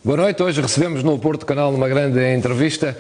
Boa noite, hoje recebemos no Porto Canal numa grande entrevista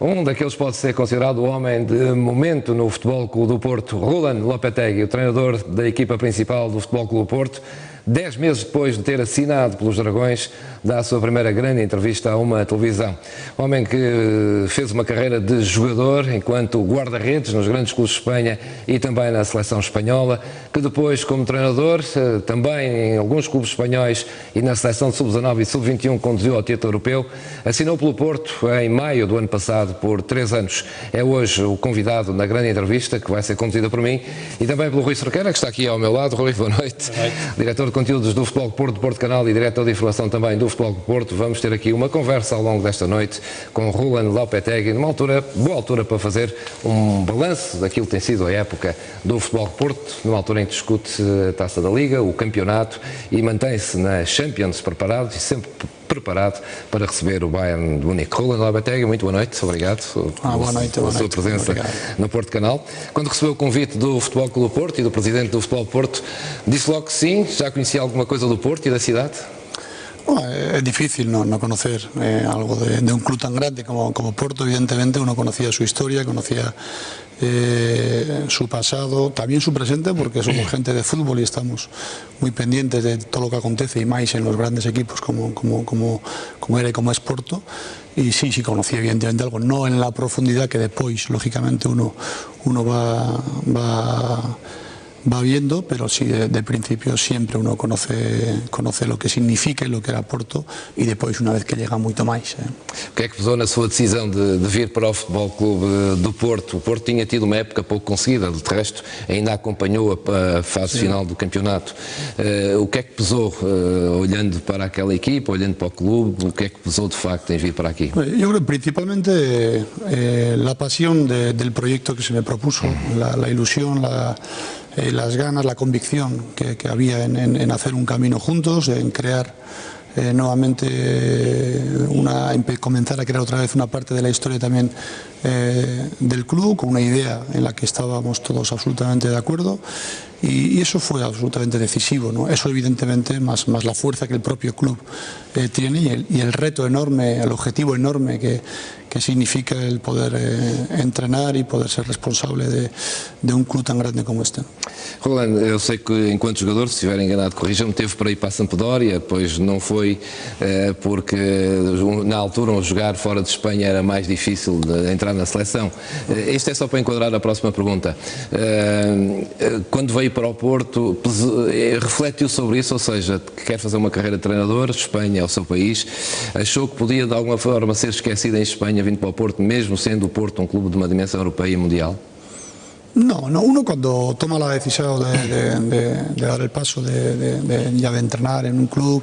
um daqueles que pode ser considerado o homem de momento no Futebol Clube do Porto, Roland Lopetegui, o treinador da equipa principal do Futebol Clube do Porto. 10 meses depois de ter assinado pelos Dragões, dá a sua primeira grande entrevista a uma televisão. Homem que fez uma carreira de jogador enquanto guarda-redes nos grandes clubes de Espanha e também na seleção espanhola, que depois, como treinador, também em alguns clubes espanhóis e na seleção de sub-19 e sub-21 conduziu ao título europeu, assinou pelo Porto em maio do ano passado por 3 anos. É hoje o convidado na grande entrevista, que vai ser conduzida por mim, e também pelo Rui Cerqueira, que está aqui ao meu lado. Rui, boa noite. Boa noite. Diretor de conteúdos do Futebol Porto, do Porto Canal, e diretor de informação também do Futebol Porto. Vamos ter aqui uma conversa ao longo desta noite com Roland Lopetegui, numa altura, boa altura para fazer um balanço daquilo que tem sido a época do Futebol Porto, numa altura em que discute a Taça da Liga, o campeonato, e mantém-se na Champions preparado e sempre preparado para receber o Bayern de Munique. Roland Lopetegui, muito boa noite, obrigado pela sua presença no Porto Canal. Quando recebeu o convite do Futebol Clube do Porto e do presidente do Futebol Porto, disse logo que sim. Já conhecia alguma coisa do Porto e da cidade? Bueno, es difícil no conocer algo de un club tan grande como Porto. Evidentemente uno conocía su historia, conocía su pasado, también su presente, porque somos gente de fútbol y estamos muy pendientes de todo lo que acontece, y más en los grandes equipos como era y como es Porto. Y sí conocía evidentemente algo, no en la profundidad que después lógicamente uno va viendo, pero sí de principio siempre uno conoce lo que significa e lo que era Porto, e depois una vez que llega muito mais. O que é que pesou na sua decisão de vir para o Futebol Clube do Porto? O Porto tinha tido uma época pouco conseguida, de resto ainda acompanhou a fase final do campeonato. O que é que pesou, olhando para aquela equipa, olhando para o clube, o que é que pesou de facto em vir para aquí? Yo creo principalmente la pasión del proyecto que se me propuso, la ilusión, las ganas, la convicción que había en hacer un camino juntos, en crear nuevamente comenzar a crear otra vez una parte de la historia también del club, con una idea en la que estábamos todos absolutamente de acuerdo, y eso fue absolutamente decisivo, ¿no? Eso evidentemente más la fuerza que el propio club tiene, y el reto enorme, el objetivo enorme que significa el poder entrenar y poder ser responsable de un club tan grande como este. Roland, eu sei que enquanto jogador, se estiver enganado, corrija-me, teve para ir para a Sampdoria, pois não foi porque na altura jogar fora de Espanha era mais difícil de entrar na seleção. Isto é só para enquadrar a próxima pergunta. Quando veio para o Porto, refletiu sobre isso, ou seja, quer fazer uma carreira de treinador, Espanha é o seu país, achou que podia de alguma forma ser esquecido em Espanha vindo para o Porto, mesmo sendo o Porto um clube de uma dimensão europeia e mundial? No, uno cuando toma la decisión de dar el paso ya de entrenar en un club,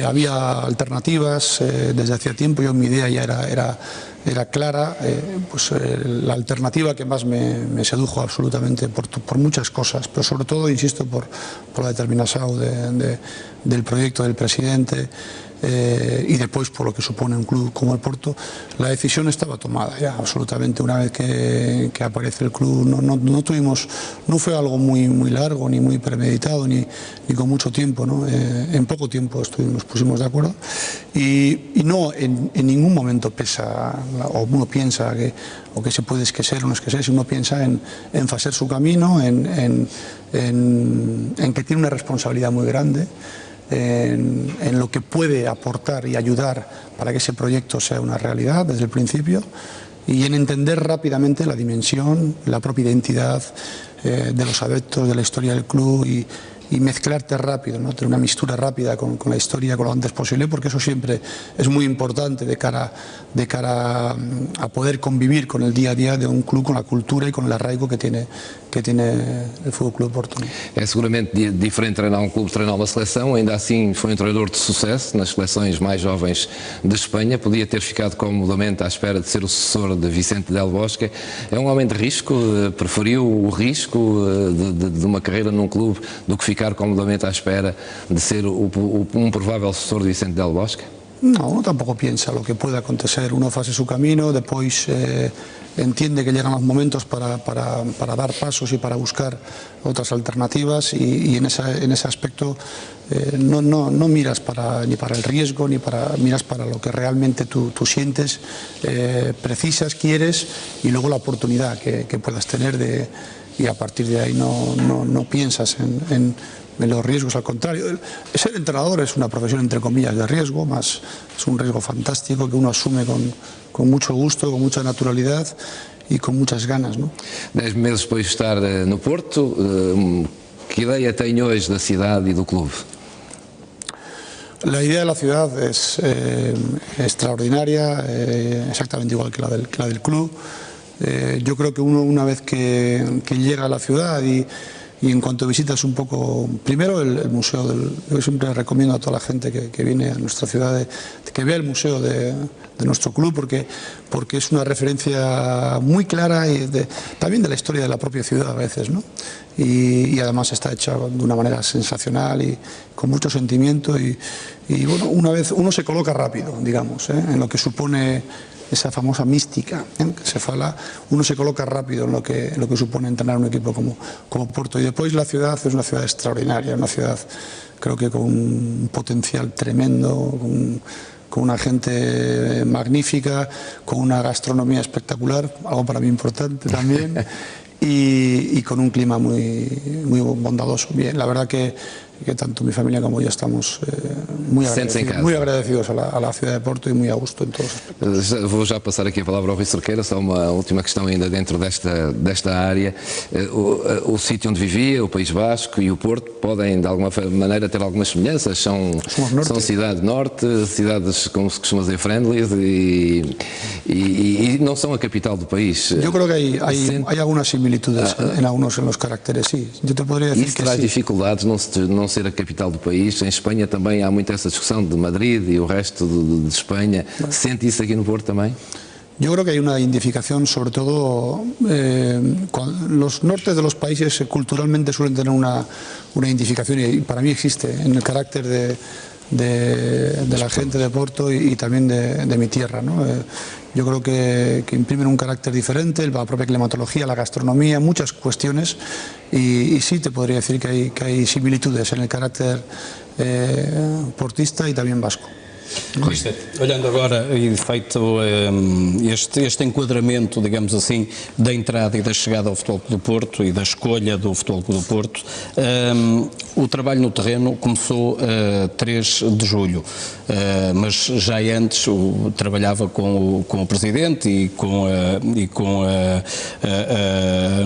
había alternativas desde hacía tiempo. Yo mi idea ya era clara, pues la alternativa que más me sedujo absolutamente por muchas cosas, pero sobre todo, insisto, por la determinación del proyecto del presidente, y después por lo que supone un club como el Porto. La decisión estaba tomada ya absolutamente una vez que aparece el club. No fue algo muy largo, ni muy premeditado, ni con mucho tiempo, ¿no? En poco tiempo nos pusimos de acuerdo, y no en ningún momento pesa, o uno piensa que se puede esquecer o no esquecer, si uno piensa en hacer su camino, en que tiene una responsabilidad muy grande, en lo que puede aportar y ayudar para que ese proyecto sea una realidad desde el principio, y en entender rápidamente la dimensión, la propia identidad de los adeptos, de la historia del club, y mezclarte rápido, ¿no? Tener una mixtura rápida con la historia lo antes posible, porque eso siempre es muy importante de cara a poder convivir con el día a día de un club, con la cultura y con el arraigo que tiene el Futebol Clube do Porto. É seguramente diferente treinar um clube, treinar uma seleção. Ainda assim foi um treinador de sucesso nas seleções mais jovens de Espanha. Podia ter ficado comodamente à espera de ser o sucessor de Vicente Del Bosque. É um homem de risco, preferiu o risco de uma carreira num clube do que ficar comodamente à espera de ser um provável sucessor de Vicente Del Bosque? No, uno tampoco piensa lo que puede acontecer, uno hace su camino, después entiende que llegan los momentos para dar pasos y para buscar otras alternativas y en ese aspecto no miras ni para el riesgo, miras para lo que realmente tú sientes, precisas, quieres y luego la oportunidad que puedas tener y a partir de ahí no piensas en los riesgos, al contrario. Ser entrenador es una profesión entre comillas de riesgo, más es un riesgo fantástico que uno asume con mucho gusto, con mucha naturalidad y con muchas ganas, ¿no? 10 meses depois de estar no Porto, que ideia tem hoje da cidade e do clube? La idea de la ciudad es extraordinaria, exactamente igual que la del club. Yo creo que uno una vez que llega a la ciudad y en cuanto visitas un poco, primero el museo, yo siempre recomiendo a toda la gente que viene a nuestra ciudad que vea el museo de nuestro club porque es una referencia muy clara y también de la historia de la propia ciudad a veces, ¿no? Y además está hecha de una manera sensacional y con mucho sentimiento y bueno, una vez uno se coloca rápido, digamos, en lo que supone esa famosa mística que se fala, uno se coloca rápido en lo que supone entrenar un equipo como Porto. Y después la ciudad es una ciudad extraordinaria, una ciudad creo que con un potencial tremendo, con una gente magnífica, con una gastronomía espectacular, algo para mí importante también, y con un clima muy bondadoso. Bien, la verdad que tanto mi familia como yo estamos muy agradecidos a la ciudad de Porto e muito a gusto em todos os aspectos. Vou já passar aqui a palavra ao Rui Cerqueira, só uma última questão ainda dentro desta área. O sítio onde vivia, o País Basco e o Porto podem de alguma maneira ter algumas semelhanças, são cidade norte, cidades como se costuma dizer friendlies e não são a capital do país. Eu creo que hay algunas similitudes en los caracteres, sí. Yo te podría decir que traz sí. dificuldades não ser a capital do país. Em Espanha também há muito essa discussão de Madrid e o resto de Espanha. Sente isso aqui no Porto también? Yo creo que hay una identificación, sobre todo los nortes de los países culturalmente suelen tener una identificación y para mí existe en el carácter de la gente de Porto y también de mi tierra, ¿no? Yo creo que imprimen un carácter diferente, la propia climatología, la gastronomía, muchas cuestiones y sí te podría decir que hay similitudes en el carácter portista y también vasco. Mister, olhando agora e feito este enquadramento, digamos assim, da entrada e da chegada ao Futebol Clube do Porto e da escolha do Futebol Clube do Porto, o trabalho no terreno começou 3 de julho, mas já antes trabalhava com o Presidente e com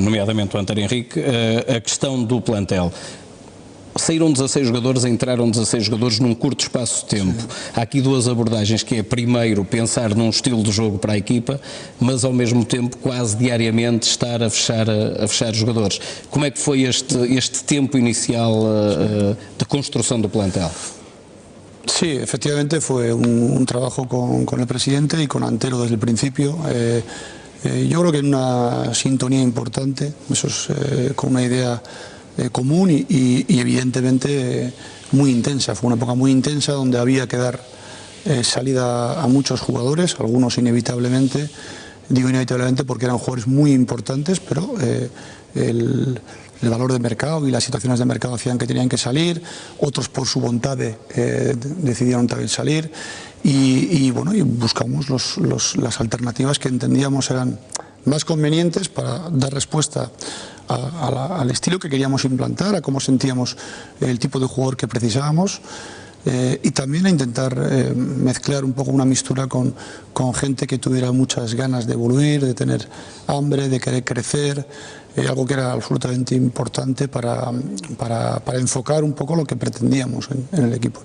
nomeadamente o António Henrique, a questão do plantel. Saíram 16 jogadores, entraram 16 jogadores num curto espaço de tempo. Há aqui 2 abordagens, que é primeiro pensar num estilo de jogo para a equipa, mas ao mesmo tempo quase diariamente estar a fechar jogadores. Como é que foi este tempo inicial de construção do plantel? Sí, efectivamente fue un trabajo con el presidente y con Antero desde el principio. Yo creo que hay una sintonía importante, eso es con una idea común y evidentemente muy intensa. Fue una época muy intensa donde había que dar salida a muchos jugadores, algunos inevitablemente, digo inevitablemente porque eran jugadores muy importantes, pero el valor de mercado y las situaciones de mercado hacían que tenían que salir, otros por su voluntad decidieron también salir y bueno, y buscamos las alternativas que entendíamos eran más convenientes para dar respuesta al estilo que queríamos implantar, a cómo sentíamos el tipo de jugador que precisábamos y también a intentar mezclar un poco una mistura con gente que tuviera muchas ganas de evoluir, de tener hambre, de querer crecer, algo que era absolutamente importante para enfocar un poco lo que pretendíamos en el equipo.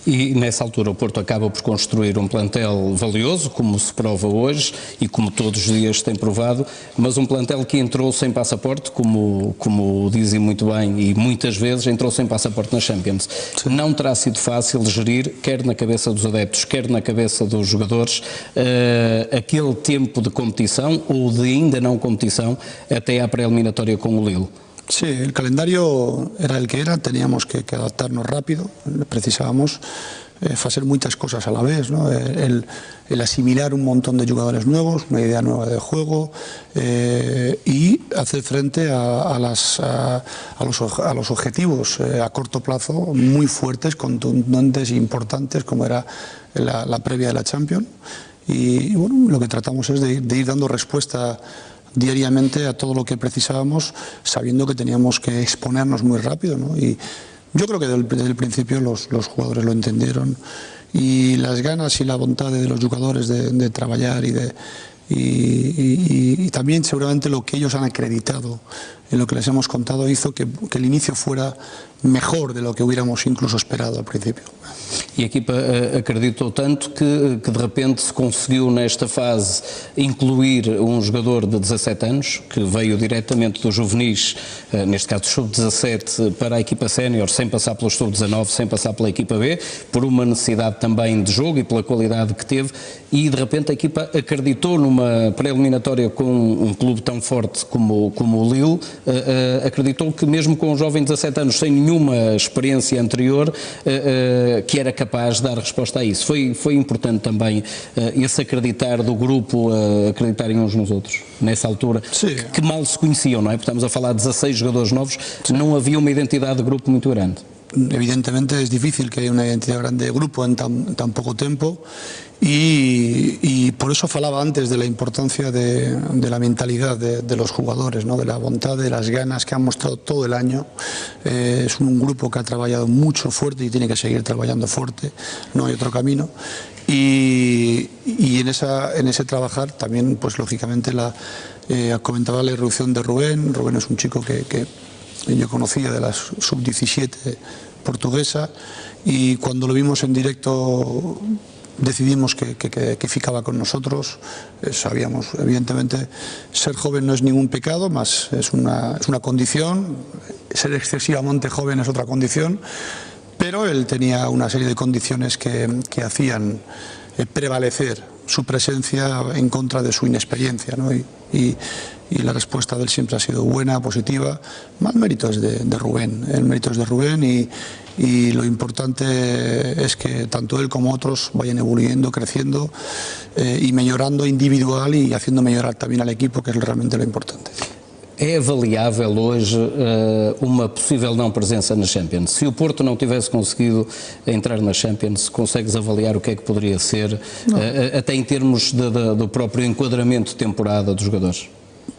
E nessa altura o Porto acaba por construir um plantel valioso, como se prova hoje e como todos os dias tem provado, mas um plantel que entrou sem passaporte, como dizem muito bem, e muitas vezes entrou sem passaporte na Champions. Sim. Não terá sido fácil gerir, quer na cabeça dos adeptos, quer na cabeça dos jogadores, aquele tempo de competição ou de ainda não competição até à pré-eliminatória com o Lille. Sí, el calendario era el que era, teníamos que adaptarnos rápido, precisábamos, hacer muchas cosas a la vez, ¿no? El asimilar un montón de jugadores nuevos, una idea nueva de juego y hacer frente a los objetivos a corto plazo muy fuertes, contundentes e importantes, como era la previa de la Champions. Y bueno, lo que tratamos es de ir dando respuesta diariamente a todo lo que precisábamos, sabiendo que teníamos que exponernos muy rápido, ¿no? Y yo creo que desde el principio los jugadores lo entendieron, y las ganas y la voluntad de los jugadores de trabajar y también seguramente lo que ellos han acreditado en lo que les hemos contado hizo que el inicio fuera mejor de lo que hubiéramos incluso esperado al principio. E a equipa acreditou tanto que de repente se conseguiu nesta fase incluir um jogador de 17 anos que veio diretamente dos juvenis, neste caso sub-17, para a equipa sénior, sem passar pelos sub-19, sem passar pela equipa B, por uma necessidade também de jogo e pela qualidade que teve, e de repente a equipa acreditou numa pré-eliminatória com um clube tão forte como o Lille, acreditou que mesmo com um jovem de 17 anos sem nenhuma experiência anterior, que era capaz de dar resposta a isso. Foi importante também esse acreditar do grupo, acreditarem uns nos outros, nessa altura, que mal se conheciam, não é? Porque estamos a falar de 16 jogadores novos, não havia uma identidade de grupo muito grande. Evidentemente es difícil que haya una identidad grande de grupo en tan poco tiempo, y por eso falaba antes de la importancia de la mentalidad de los jugadores, ¿no? De la voluntad, de las ganas que han mostrado todo el año. Es un grupo que ha trabajado mucho fuerte y tiene que seguir trabajando fuerte, no hay otro camino. Y en ese trabajar también, pues lógicamente, comentaba la irrupción de Rubén. Rubén es un chico que yo conocía de la sub-17 portuguesa, y cuando lo vimos en directo decidimos que ficaba con nosotros. Sabíamos, evidentemente, ser joven no es ningún pecado, más es una condición, ser excesivamente joven es otra condición, pero él tenía una serie de condiciones que hacían prevalecer su presencia en contra de su inexperiencia, ¿no? Y la respuesta de él siempre ha sido buena, positiva. Más mérito es de Rubén, el mérito es de Rubén, y lo importante es que tanto él como otros vayan evoluyendo, creciendo y mejorando individual y haciendo mejorar también al equipo, que es realmente lo importante. É avaliável hoje uma possível não presença na Champions? Se o Porto não tivesse conseguido entrar na Champions, consegues avaliar o que é que poderia ser, até em termos do próprio enquadramento de temporada dos jogadores?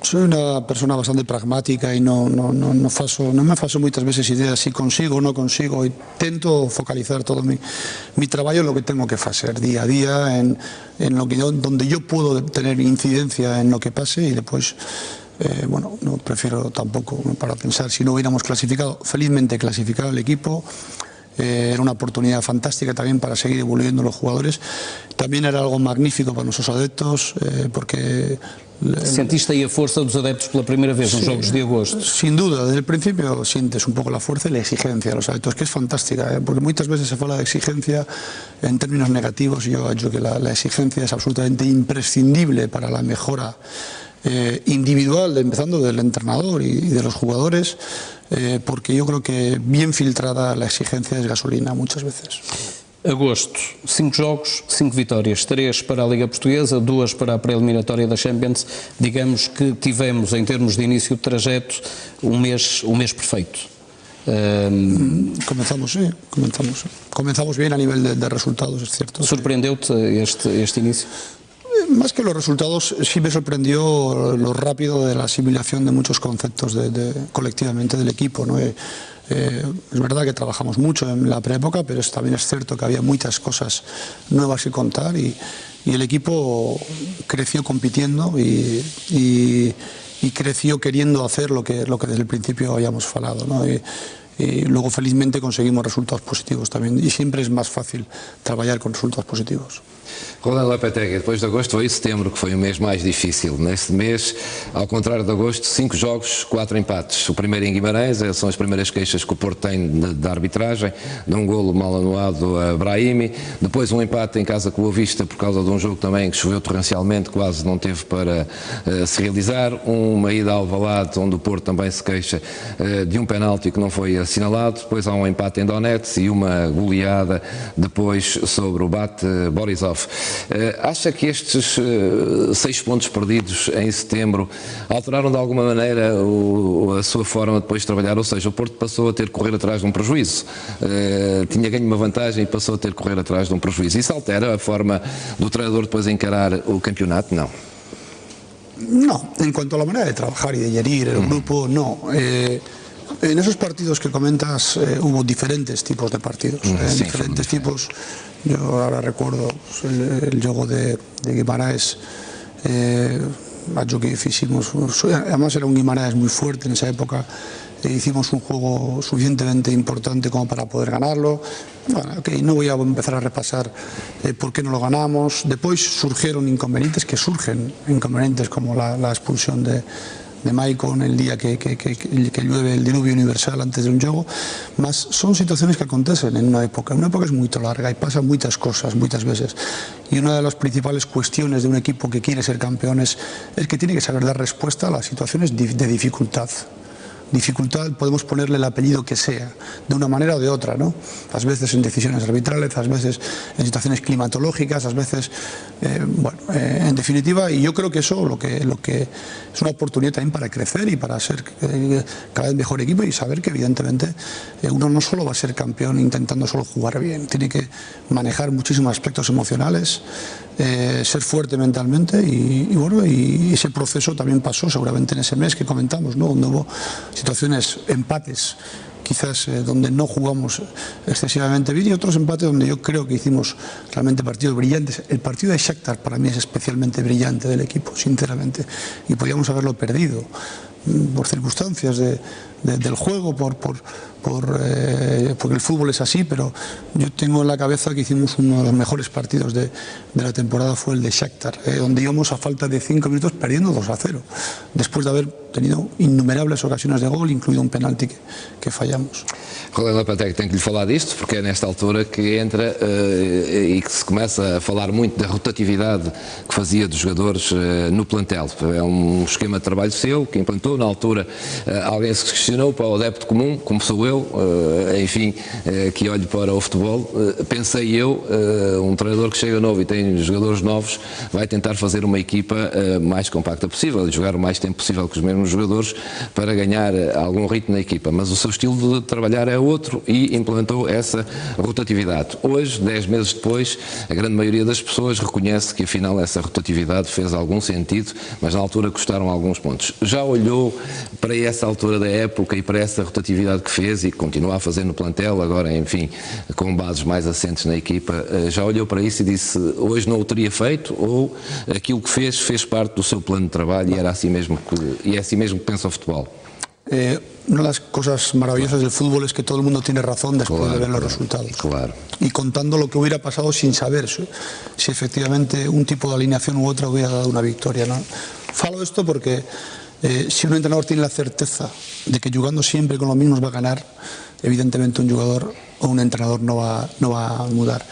Soy una persona bastante pragmática y no me faço muchas veces ideas si consigo o no consigo. Intento focalizar todo mi trabajo en lo que tengo que hacer día a día, en donde yo puedo tener incidencia en lo que pase, y después bueno, no prefiero tampoco para pensar si no hubiéramos clasificado. Felizmente clasificado el equipo. Era una oportunidad fantástica también para seguir evoluyendo los jugadores. También era algo magnífico para nuestros adeptos, porque... ¿Sentiste ahí a fuerza de los adeptos por la primera vez en los Juegos de agosto? Sin duda, desde el principio sientes un poco la fuerza y la exigencia de los adeptos, que es fantástica, porque muchas veces se habla de exigencia en términos negativos, y yo creo que la exigencia es absolutamente imprescindible para la mejora individual, empezando del entrenador y de los jugadores, porque yo creo que bien filtrada la exigencia es gasolina muchas veces. Agosto, 5 jogos, 5 vitórias, 3 para a Liga Portuguesa, 2 para a pré-eliminatória da Champions. Digamos que tivemos, em termos de início de trajeto, um mês perfeito. Comenzamos bien a nivel de resultados, es cierto. ¿Sorprendió-te este inicio? Más que los resultados, sí me sorprendió lo rápido de la asimilación de muchos conceptos colectivamente del equipo, ¿no? Es verdad que trabajamos mucho en la preépoca, pero también es cierto que había muchas cosas nuevas que contar, y el equipo creció compitiendo y creció queriendo hacer lo que desde el principio habíamos falado, ¿no? Y luego felizmente conseguimos resultados positivos también, y siempre es más fácil trabajar con resultados positivos. Roland Lopetegui, depois de agosto veio setembro, que foi o mês mais difícil. Nesse mês, ao contrário de agosto, 5 jogos, 4 empates. O primeiro em Guimarães, são as primeiras queixas que o Porto tem da arbitragem, de um golo mal anulado a Brahimi. Depois um empate em casa com o Boa Vista, por causa de um jogo também que choveu torrencialmente, quase não teve para se realizar. Uma ida ao Alvalade, onde o Porto também se queixa de um penalti que não foi assinalado, depois há um empate em Donetsk e uma goleada depois sobre o Bate Borisov. Acha que estes 6 pontos perdidos em setembro alteraram de alguma maneira a sua forma depois de trabalhar? Ou seja, o Porto passou a ter que correr atrás de um prejuízo, tinha ganho uma vantagem e passou a ter que correr atrás de um prejuízo. Isso altera a forma do treinador depois de encarar o campeonato? Não. No, en cuanto a la manera de trabajar y de gerir el grupo, no. En esos partidos que comentas hubo diferentes tipos de partidos, diferentes tipos. Yo ahora recuerdo el juego de Guimaraes, que hicimos, además era un Guimaraes muy fuerte en esa época. Hicimos un juego suficientemente importante como para poder ganarlo. Bueno, okay, no voy a empezar a repasar por qué no lo ganamos. Después surgieron inconvenientes inconvenientes como la expulsión de Maicon el día que llueve el diluvio universal antes de un juego. Mas son situaciones que acontecen en una época. Una época es muy larga y pasan muchas cosas, muchas veces. Y una de las principales cuestiones de un equipo que quiere ser campeón es que tiene que saber dar respuesta a las situaciones de dificultad. Dificultad podemos ponerle el apellido que sea, de una manera o de otra, ¿no? A veces en decisiones arbitrales, a veces en situaciones climatológicas, a veces, en definitiva, y yo creo que eso lo que es una oportunidad también para crecer y para ser cada vez mejor equipo y saber que evidentemente uno no solo va a ser campeón intentando solo jugar bien, tiene que manejar muchísimos aspectos emocionales, ser fuerte mentalmente y ese proceso también pasó seguramente en ese mes que comentamos, ¿no? Donde hubo situaciones, empates quizás donde no jugamos excesivamente bien y otros empates donde yo creo que hicimos realmente partidos brillantes. El partido de Shakhtar para mí es especialmente brillante del equipo, sinceramente, y podíamos haberlo perdido por circunstancias del juego, porque el fútbol es así, pero yo tengo en la cabeza que hicimos uno de los mejores partidos de la temporada, fue el de Shakhtar, donde íbamos a falta de 5 minutos perdiendo 2-0, después de haber tenido innumerables ocasiones de gol, incluido un penalti que fallamos. Roland Lopetegui, tenho que lhe falar disto, porque é nesta altura que entra e que se começa a falar muito da rotatividade que fazia dos jogadores no plantel. É um esquema de trabalho seu, que implantou. Na altura alguém se questionou, para o adepto comum, como sou eu, enfim, que olho para o futebol, pensei eu, um treinador que chega novo e tem jogadores novos, vai tentar fazer uma equipa mais compacta possível e jogar o mais tempo possível com os mesmos jogadores para ganhar algum ritmo na equipa, mas o seu estilo de trabalhar é outro e implementou essa rotatividade. Hoje, 10 meses depois, a grande maioria das pessoas reconhece que afinal essa rotatividade fez algum sentido, mas na altura custaram alguns pontos. Já olhou para essa altura da época e para essa rotatividade que fez e que continua a fazer no plantel, agora enfim, com bases mais assentes na equipa, já olhou para isso e disse, hoje não o teria feito, ou aquilo que fez parte do seu plano de trabalho e era assim mesmo que, é assim mesmo que pensa o futebol? Una de las cosas maravillosas del fútbol es que todo el mundo tiene razón después de ver los resultados. Claro. Y contando lo que hubiera pasado sin saber si efectivamente un tipo de alineación u otra hubiera dado una victoria, ¿no? Falo esto porque si un entrenador tiene la certeza de que jugando siempre con los mismos va a ganar, evidentemente un jugador o un entrenador no va a mudar.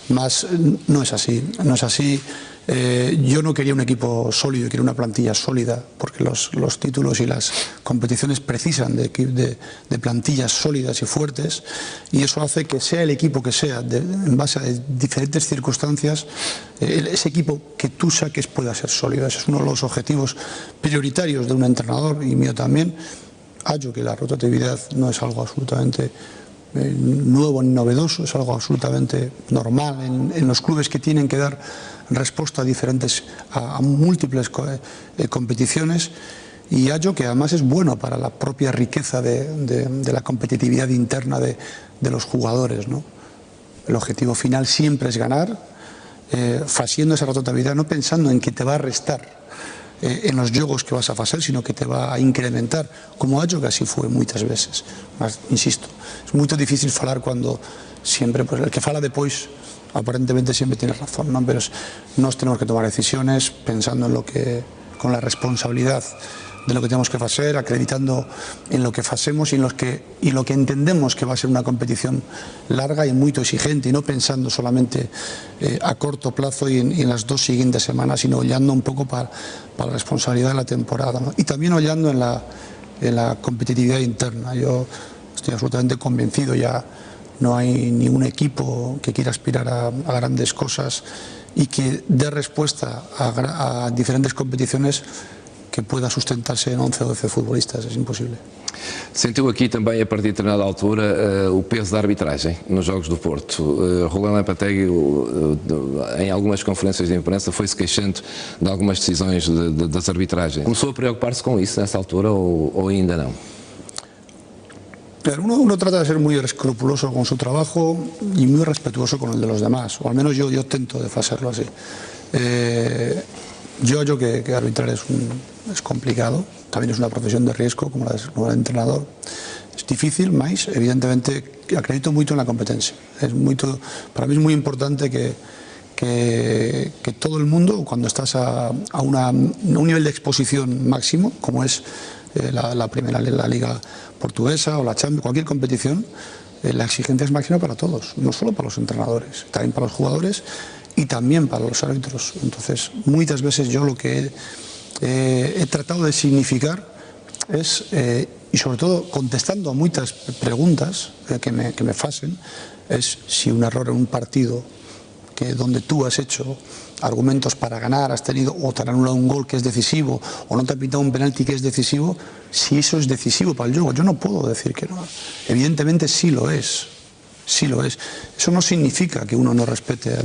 Mas no es así, no es así. Yo no quería un equipo sólido, quería una plantilla sólida, porque los títulos y las competiciones precisan de plantillas sólidas y fuertes, y eso hace que sea el equipo que sea, en base a diferentes circunstancias, ese equipo que tú saques pueda ser sólido. Ese es uno de los objetivos prioritarios de un entrenador y mío también. Hallo que la rotatividad no es algo absolutamente nuevo ni novedoso, es algo absolutamente normal en los clubes que tienen que dar respuesta a múltiples competiciones, y hallo que además es bueno para la propia riqueza de la competitividad interna de los jugadores, ¿no? El objetivo final siempre es ganar, haciendo esa rotatividad, no pensando en que te va a restar en los juegos que vas a hacer, sino que te va a incrementar, como hallo que así fue muchas veces. Mas, insisto, es muy difícil falar cuando siempre, pues el que fala después aparentemente siempre tiene razón, ¿no? Pero nos tenemos que tomar decisiones pensando con la responsabilidad de lo que tenemos que hacer, acreditando en lo que hacemos y lo que entendemos que va a ser una competición larga y muy exigente, y no pensando solamente a corto plazo y en las 2 siguientes semanas, sino hollando un poco para la responsabilidad de la temporada, ¿no? Y también hollando en la competitividad interna. Yo estoy absolutamente convencido, ya no hay ningún equipo que quiera aspirar a grandes cosas y que dé respuesta a diferentes competiciones que pueda sustentarse en 11 o 12 futbolistas, es imposible. Sentiu aqui também, a partir de determinada altura, o peso da arbitragem nos Jogos do Porto. Roland Lopetegui, em algumas conferências de imprensa, foi-se queixando de algumas decisões das arbitragens. Começou a preocupar-se com isso nessa altura ou ainda não? Pero uno trata de ser muy escrupuloso con su trabajo y muy respetuoso con el de los demás, o al menos yo tento de hacerlo así. Yo hallo que arbitrar es complicado, también es una profesión de riesgo como la del entrenador. Es difícil, mas evidentemente acredito mucho en la competencia. Para mí es muy importante que todo el mundo, cuando estás a un nivel de exposición máximo, como es la primera, la Liga Portuguesa o la Champions, cualquier competición, la exigencia es máxima para todos, no solo para los entrenadores, también para los jugadores y también para los árbitros. Entonces, muchas veces yo lo que he tratado de significar es, y sobre todo contestando a muchas preguntas que me hacen, es si un error en un partido donde tú has hecho argumentos para ganar, has tenido o te han anulado un gol que es decisivo o no te han pitado un penalti que es decisivo, si eso es decisivo para el juego, yo no puedo decir que no. Evidentemente sí lo es. Sí lo es. Eso no significa que uno no respete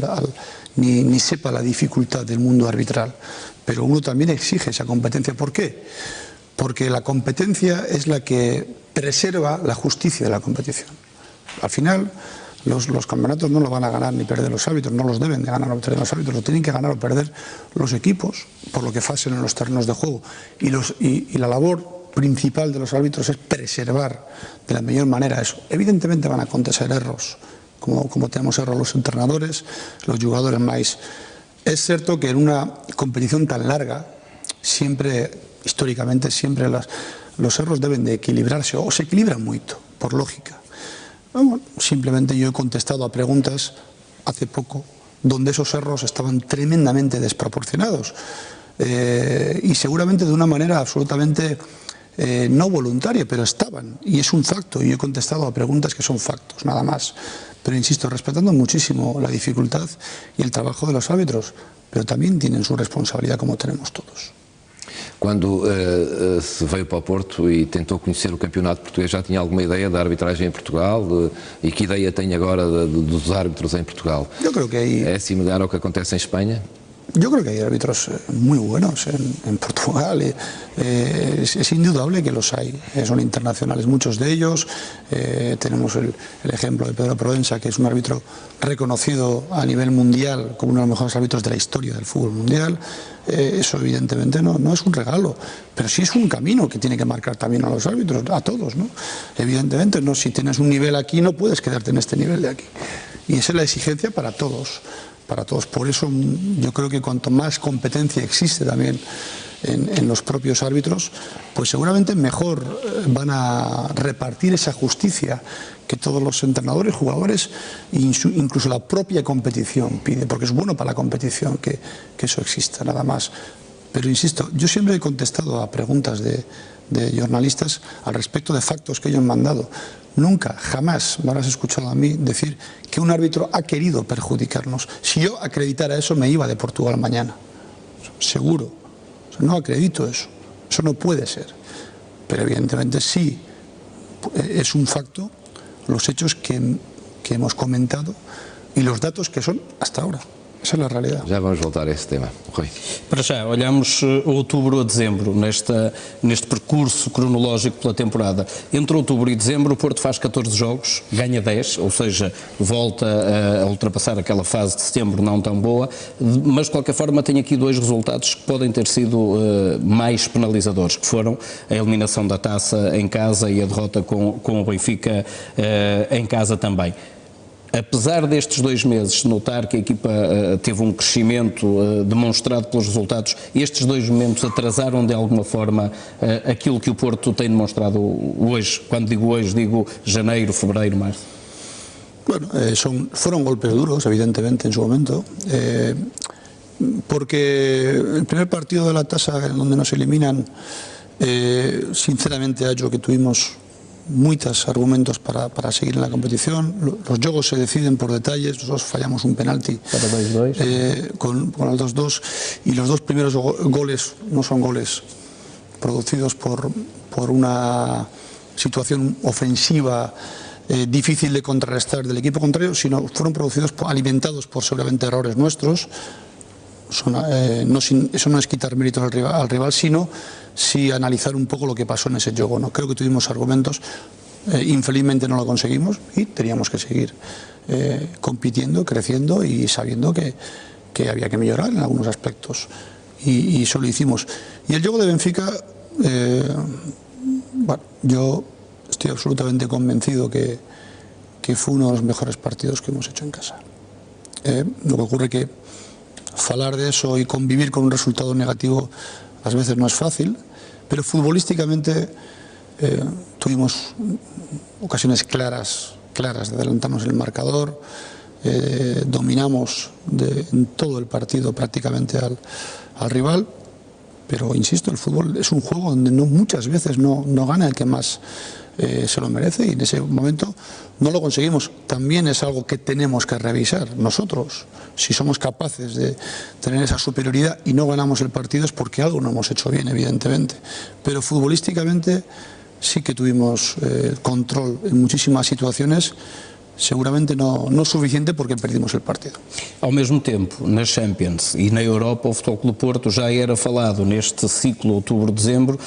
ni sepa la dificultad del mundo arbitral, pero uno también exige esa competencia. ¿Por qué? Porque la competencia es la que preserva la justicia de la competición. Al final, los campeonatos no lo van a ganar ni perder los árbitros, no los deben de ganar o perder los árbitros, lo tienen que ganar o perder los equipos por lo que hacen en los terrenos de juego. Y la labor principal de los árbitros es preservar de la mejor manera eso. Evidentemente van a acontecer errores, como tenemos errores los entrenadores, los jugadores más. Es cierto que en una competición tan larga, históricamente, siempre los errores deben de equilibrarse, o se equilibran mucho, por lógica. Bueno, simplemente yo he contestado a preguntas hace poco donde esos errores estaban tremendamente desproporcionados y seguramente de una manera absolutamente no voluntaria, pero estaban, y es un facto, y yo he contestado a preguntas que son factos, nada más. Pero insisto, respetando muchísimo la dificultad y el trabajo de los árbitros, pero también tienen su responsabilidad como tenemos todos. Quando se veio para o Porto e tentou conhecer o campeonato português, já tinha alguma ideia da arbitragem em Portugal? E que ideia tem agora dos árbitros em Portugal? Yo creo que hay... É similar ao que acontece em Espanha? Yo creo que hay árbitros muy buenos en Portugal, es indudable que los hay, son internacionales muchos de ellos, tenemos el ejemplo de Pedro Proença, que es un árbitro reconocido a nivel mundial como uno de los mejores árbitros de la historia del fútbol mundial. Eso evidentemente no es un regalo, pero sí es un camino que tiene que marcar también a los árbitros, a todos, ¿no? Evidentemente, ¿no? Si tienes un nivel aquí no puedes quedarte en este nivel de aquí, y esa es la exigencia para todos. Por eso yo creo que cuanto más competencia existe también en los propios árbitros, pues seguramente mejor van a repartir esa justicia que todos los entrenadores, jugadores, incluso la propia competición pide, porque es bueno para la competición que eso exista, nada más. Pero insisto, yo siempre he contestado a preguntas de jornalistas al respecto de factos que ellos me han dado. Nunca, jamás me habrás escuchado a mí decir que un árbitro ha querido perjudicarnos. Si yo acreditara eso, me iba de Portugal mañana. Seguro. O sea, no acredito eso. Eso no puede ser. Pero evidentemente sí es un facto los hechos que hemos comentado y los datos que son hasta ahora. Esa é a realidade. Já vamos voltar a esse tema, Rui. Para já, olhamos outubro a dezembro, neste percurso cronológico pela temporada. Entre outubro e dezembro, o Porto faz 14 jogos, ganha 10, ou seja, volta a ultrapassar aquela fase de setembro não tão boa, mas de qualquer forma tem aqui dois resultados que podem ter sido mais penalizadores, que foram a eliminação da Taça em casa e a derrota com o Benfica em casa também. Apesar destes 2 meses notar que a equipa teve um crescimento demonstrado pelos resultados, estes 2 momentos atrasaram de alguma forma aquilo que o Porto tem demonstrado hoje. Quando digo hoje, digo janeiro, fevereiro, março. Bueno, fueron golpes duros, evidentemente, en su momento, porque el primer partido de la Taça, donde nos eliminan, sinceramente, hallo que tuvimos muchos argumentos para seguir en la competición. Los juegos se deciden por detalles. Nosotros fallamos un penalti con el 2-2 y los dos primeros goles no son goles producidos por una situación ofensiva difícil de contrarrestar del equipo contrario, sino fueron producidos, alimentados por seguramente errores nuestros. Eso no es quitar méritos al rival, sino sí analizar un poco lo que pasó en ese juego, ¿no? Creo que tuvimos argumentos, infelizmente no lo conseguimos y teníamos que seguir compitiendo, creciendo y sabiendo que había que mejorar en algunos aspectos y eso lo hicimos. Y el juego de Benfica, bueno, yo estoy absolutamente convencido que fue uno de los mejores partidos que hemos hecho en casa. Lo que ocurre que hablar de eso y convivir con un resultado negativo a veces no es fácil, pero futbolísticamente tuvimos ocasiones claras de adelantarnos en el marcador, dominamos en todo el partido prácticamente al rival, pero insisto, el fútbol es un juego donde muchas veces no gana el que más se lo merece y en ese momento no lo conseguimos. También es algo que tenemos que revisar nosotros. Si somos capaces de tener esa superioridad y no ganamos el partido es porque algo no hemos hecho bien, evidentemente. Pero futbolísticamente sí que tuvimos control en muchísimas situaciones, seguramente no suficiente porque perdimos el partido. Ao mesmo tempo, na Champions e na Europa, o Futebol Clube Porto já era falado neste ciclo outubro-dezembro.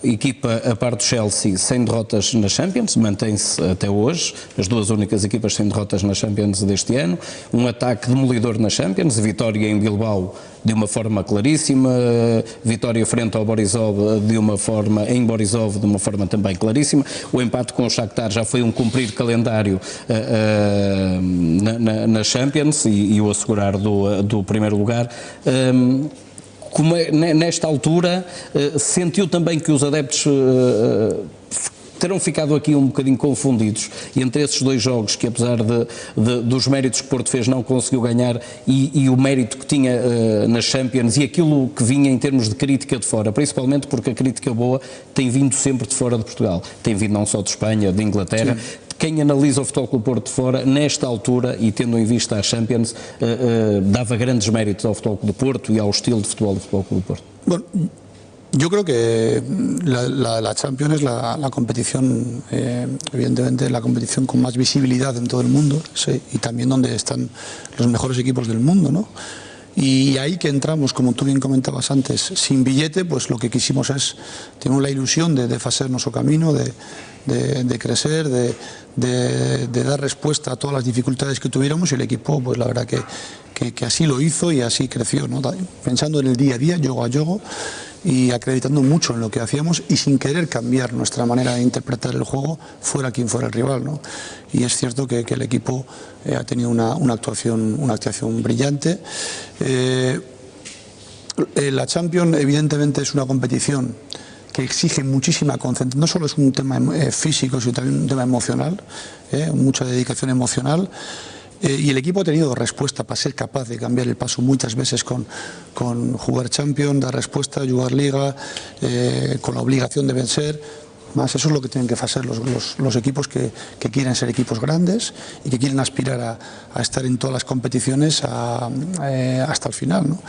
Equipa a par do Chelsea sem derrotas na Champions, mantém-se até hoje, as duas únicas equipas sem derrotas na Champions deste ano, um ataque demolidor na Champions, vitória em Bilbao de uma forma claríssima, vitória frente ao Borisov em Borisov de uma forma também claríssima, o empate com o Shakhtar já foi um cumprir calendário na Champions e o assegurar do primeiro lugar. Como nesta altura sentiu também que os adeptos terão ficado aqui um bocadinho confundidos entre esses dois jogos que, apesar dos méritos que Porto fez, não conseguiu ganhar e o mérito que tinha nas Champions e aquilo que vinha em termos de crítica de fora, principalmente porque a crítica boa tem vindo sempre de fora de Portugal, tem vindo não só de Espanha, de Inglaterra. Sim. Quem analisa o Futebol Clube Porto de fora, nesta altura, e tendo em vista a Champions, dava grandes méritos ao Futebol Clube Porto e ao estilo de futebol do Futebol Clube Porto. Bueno, yo creo que la Champions es la competición, evidentemente, la competición con más visibilidad en todo el mundo, sí, y también donde están los mejores equipos del mundo, ¿no? Y ahí que entramos, como tú bien comentabas antes, sin billete, pues lo que quisimos es, tenemos la ilusión de hacer nuestro camino, de crecer, de dar respuesta a todas las dificultades que tuviéramos y el equipo, pues la verdad que así lo hizo y así creció, ¿no? Pensando en el día a día, juego a juego y acreditando mucho en lo que hacíamos y sin querer cambiar nuestra manera de interpretar el juego fuera quien fuera el rival, ¿no? Y es cierto que el equipo ha tenido una actuación brillante. La Champions evidentemente es una competición que exige muchísima concentración, no solo es un tema físico, sino también un tema emocional, mucha dedicación emocional. Y el equipo ha tenido respuesta para ser capaz de cambiar el paso muchas veces con jugar Champions, dar respuesta, jugar Liga, con la obligación de vencer. Más eso es lo que tienen que hacer los equipos que quieren ser equipos grandes y que quieren aspirar a estar en todas las competiciones hasta el final, ¿no?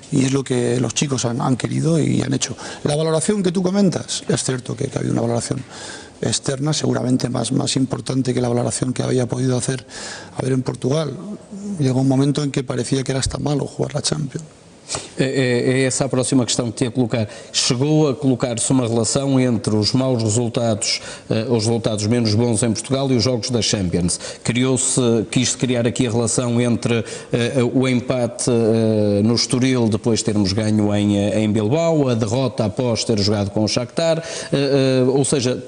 Y es lo que los chicos han querido y han hecho. La valoración que tú comentas, es cierto que ha habido una valoración externa, seguramente más importante que la valoración que había podido hacer en Portugal. Llegó un momento en que parecía que era hasta malo jugar la Champions. É essa a próxima questão que tinha a colocar. Chegou a colocar-se uma relação entre os maus resultados, os resultados menos bons em Portugal e os jogos da Champions. Quis-se criar aqui a relação entre o empate no Estoril, depois de termos ganho em Bilbao, a derrota após ter jogado com o Shakhtar, ou seja,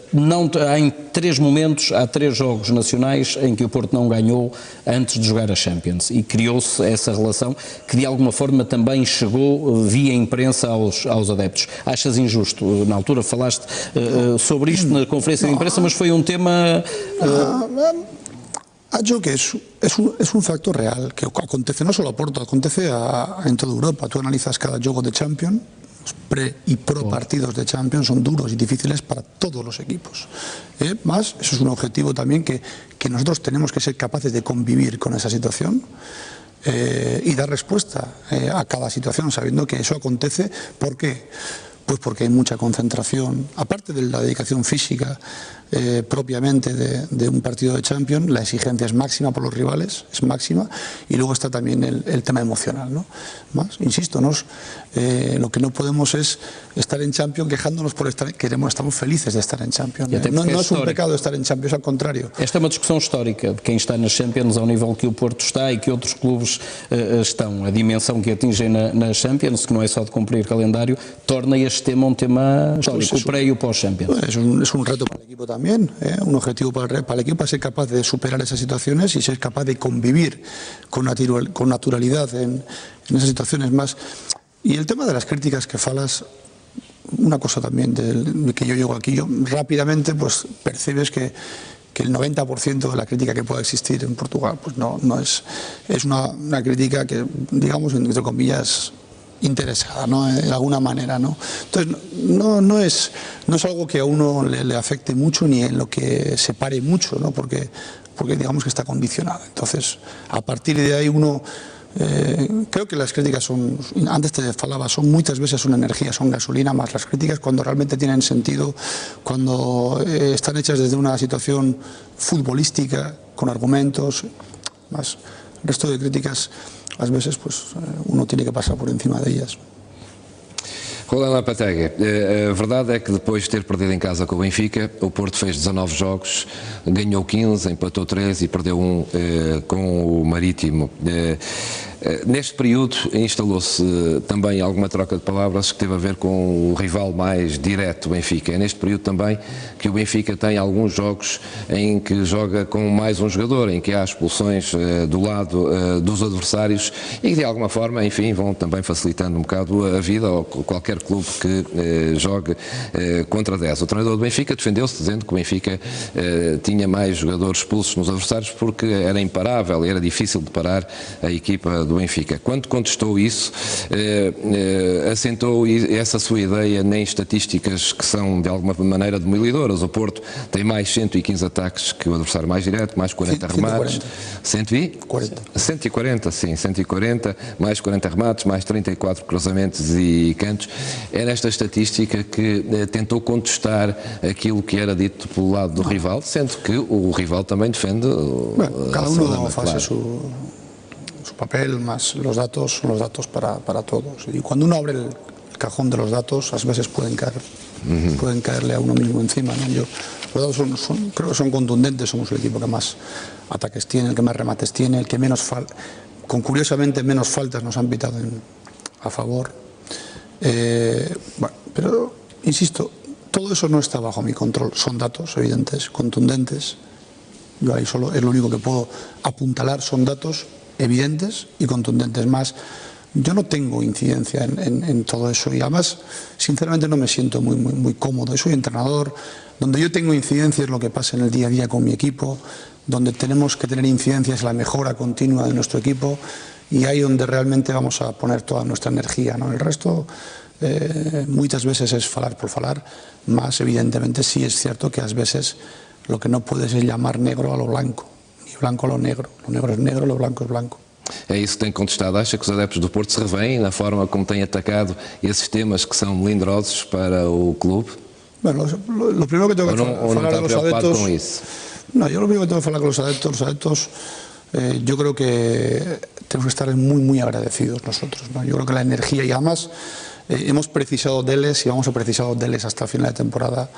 há em 3 momentos, há 3 jogos nacionais em que o Porto não ganhou antes de jogar a Champions e criou-se essa relação que de alguma forma também chegou via imprensa aos adeptos. Achas injusto? Na altura falaste sobre isto na conferência de imprensa, mas foi um tema... Yo que es un factor real, que acontece no solo a Porto, acontece en toda Europa. Tú analizas cada juego de Champions los pre y pro partidos de Champions son duros y difíciles para todos los equipos. Más, eso es un objetivo también que nosotros tenemos que ser capaces de convivir con esa situación y dar respuesta a cada situación, sabiendo que eso acontece. ¿Por qué? Pues porque hay mucha concentración, aparte de la dedicación física propiamente de un partido de Champions, la exigencia es máxima por los rivales, es máxima, y luego está también el tema emocional, ¿no? Más, insisto, lo que no podemos es estar en Champions quejándonos por estar, estamos felices de estar en Champions. No es un pecado estar en Champions, al contrario. Esta é uma discussão histórica de quem está nas Champions ao nível que o Porto está e que outros clubes estão. A dimensão que atingem na Champions, que não é só de cumprir calendário, torna este tema um tema histórico, o pré e o pós-Champions. Es un reto para el equipo también, un objetivo para el equipo, ser capaz de superar esas situaciones y ser capaz de convivir con naturalidad en esas situaciones más. Y el tema de las críticas que falas, una cosa también de que yo llego aquí, yo rápidamente pues percibes que el 90% de la crítica que pueda existir en Portugal pues no es una crítica que, digamos, entre comillas, interesada, ¿no? De alguna manera, ¿no? Entonces no es algo que a uno le afecte mucho ni en lo que se pare mucho, ¿no? Porque digamos que está condicionado. Entonces, a partir de ahí uno creo que las críticas son, antes te falaba, son muchas veces una energía, son gasolina, más las críticas cuando realmente tienen sentido, cuando están hechas desde una situación futbolística, con argumentos, más el resto de críticas, a veces pues uno tiene que pasar por encima de ellas. Roland Lopetegui, a verdade é que depois de ter perdido em casa com o Benfica, o Porto fez 19 jogos, ganhou 15, empatou 3 e perdeu 1 com o Marítimo. Neste período instalou-se também alguma troca de palavras que teve a ver com o rival mais direto, o Benfica. É neste período também que o Benfica tem alguns jogos em que joga com mais um jogador, em que há expulsões do lado dos adversários e que de alguma forma, enfim, vão também facilitando um bocado a vida a qualquer clube que jogue contra 10. O treinador do Benfica defendeu-se dizendo que o Benfica tinha mais jogadores expulsos nos adversários porque era imparável, era difícil de parar a equipa do Benfica. Quando contestou isso, assentou essa sua ideia nem estatísticas que são de alguma maneira demolidoras. O Porto tem mais 115 ataques que o adversário mais direto, mais 40 remates. 140, sim, 140, mais 40 remates, mais 34 cruzamentos e cantos. É nesta estatística que tentou contestar aquilo que era dito pelo lado do rival, sendo que o rival também defende. Cada uno hace su papel, más los datos son los datos para todos. Y cuando uno abre el cajón de los datos, a veces pueden caerle a uno mismo encima, ¿no? Los datos creo que son contundentes, somos el equipo que más ataques tiene, el que más remates tiene, el que menos con curiosamente menos faltas nos han pitado a favor. Bueno, pero insisto, todo eso no está bajo mi control, son datos evidentes, contundentes. Yo ahí solo es lo único que puedo apuntalar, son datos evidentes y contundentes. Más, yo no tengo incidencia en todo eso y además, sinceramente, no me siento muy cómodo. Yo soy entrenador, donde yo tengo incidencia es lo que pasa en el día a día con mi equipo, donde tenemos que tener incidencia es la mejora continua de nuestro equipo y ahí donde realmente vamos a poner toda nuestra energía, ¿no? El resto muchas veces es falar por falar, más evidentemente sí es cierto que a veces lo que no puedes es llamar negro a lo blanco. Blanco a lo negro es negro, lo blanco es blanco. É isso que tem contestado. Acha que os adeptos do Porto se revêem na forma como têm atacado esses temas que são melindrosos para o clube? Bueno, lo primero que tengo que hablar de los adeptos. Com isso? No, yo lo primero que tengo que hablar con los adeptos, yo creo que tenemos que estar muy agradecidos nosotros, ¿no? Yo creo que la energía y además hemos precisado deles y vamos a precisar deles hasta el final de temporada,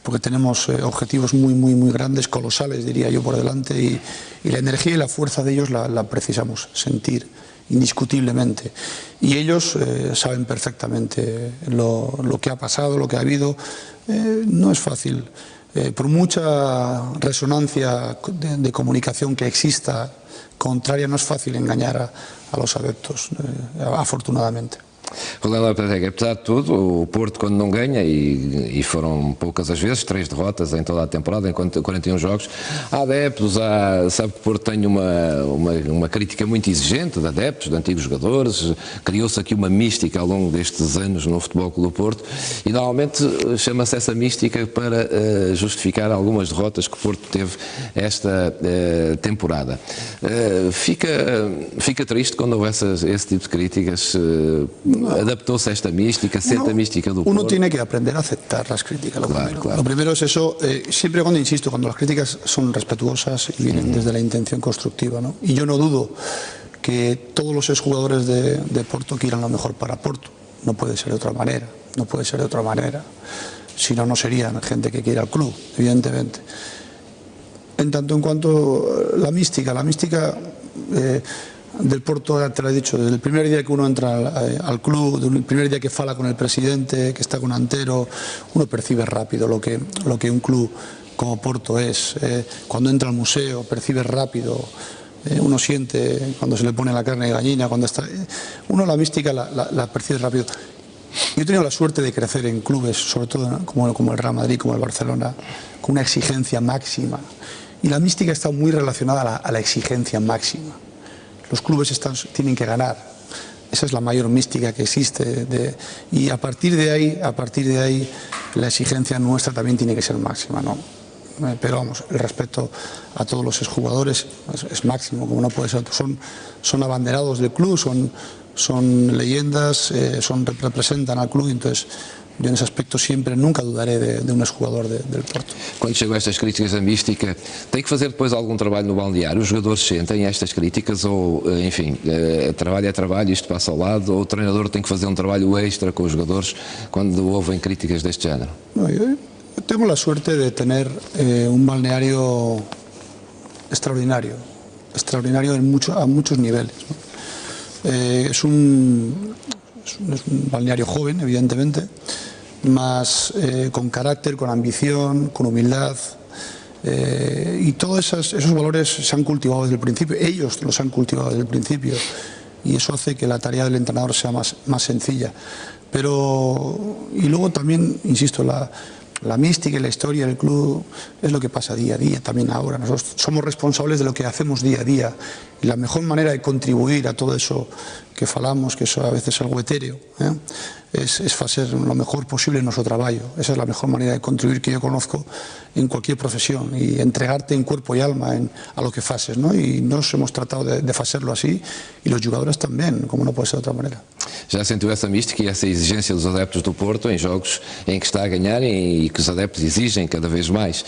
porque tenemos objetivos muy grandes, colosales diría yo por delante y la energía y la fuerza de ellos la precisamos sentir indiscutiblemente y ellos saben perfectamente lo que ha pasado, lo que ha habido. No es fácil, por mucha resonancia de comunicación que exista contraria, no es fácil engañar a los adeptos, afortunadamente. Roland Lopetegui, apesar de tudo, o Porto quando não ganha, e foram poucas as vezes, 3 derrotas em toda a temporada, em 41 jogos, há adeptos, sabe que o Porto tem uma crítica muito exigente de adeptos, de antigos jogadores, criou-se aqui uma mística ao longo destes anos no Futebol Clube do Porto, e normalmente chama-se essa mística para justificar algumas derrotas que o Porto teve esta temporada. Fica triste quando houve esse tipo de críticas. Adaptó-se a esta mística, siente a mística del Uno tiene que aprender a aceptar las críticas. Lo primero es eso, siempre cuando insisto, cuando las críticas son respetuosas y vienen desde la intención constructiva, ¿no? Y yo no dudo que todos los exjugadores de Porto quieran lo mejor para Porto. No puede ser de otra manera, no puede ser de otra manera. Si no, no serían gente que quiera al club, evidentemente. En tanto en cuanto la mística del Porto, te lo he dicho, desde el primer día que uno entra al club, desde el primer día que fala con el presidente, que está con Antero, uno percibe rápido lo que un club como Porto es. Cuando entra al museo, percibe rápido, uno siente cuando se le pone la carne de gallina, uno la mística la percibe rápido. Yo he tenido la suerte de crecer en clubes, sobre todo como el Real Madrid, como el Barcelona, con una exigencia máxima. Y la mística está muy relacionada a la exigencia máxima. Los clubes tienen que ganar. Esa es la mayor mística que existe. Y a partir de ahí, la exigencia nuestra también tiene que ser máxima, ¿no? Pero vamos, el respeto a todos los exjugadores es máximo, como no puede ser. Son abanderados del club, son leyendas, representan al club, entonces yo en esse aspecto sempre, nunca dudaré de um ex-jogador del Porto. Quando chegam estas críticas à mística, tem que fazer depois algum trabalho no balneário? Os jogadores sentem estas críticas ou, enfim, trabalho é trabalho, isto passa ao lado, ou o treinador tem que fazer um trabalho extra com os jogadores quando ouvem críticas deste género? No, yo tengo la suerte de tener un balneario extraordinario a muchos niveles, ¿no? Es un balneario joven, evidentemente, más con carácter, con ambición, con humildad, y todos esos valores se han cultivado desde el principio, ellos los han cultivado desde el principio, y eso hace que la tarea del entrenador sea más sencilla. Y luego también, insisto, la mística y la historia del club es lo que pasa día a día, también ahora. Nosotros somos responsables de lo que hacemos día a día, y la mejor manera de contribuir a todo eso que falamos, que eso a veces es algo etéreo, es hacer lo mejor posible en nuestro trabajo. Esa es la mejor manera de contribuir que yo conozco en cualquier profesión, y entregarte en cuerpo y alma a lo que haces, ¿no? Y nos hemos tratado de hacerlo así, y los jugadores también, como no puede ser de otra manera. Já sentiu essa mística e essa exigência dos adeptos do Porto em jogos em que está a ganhar e que os adeptos exigem cada vez mais?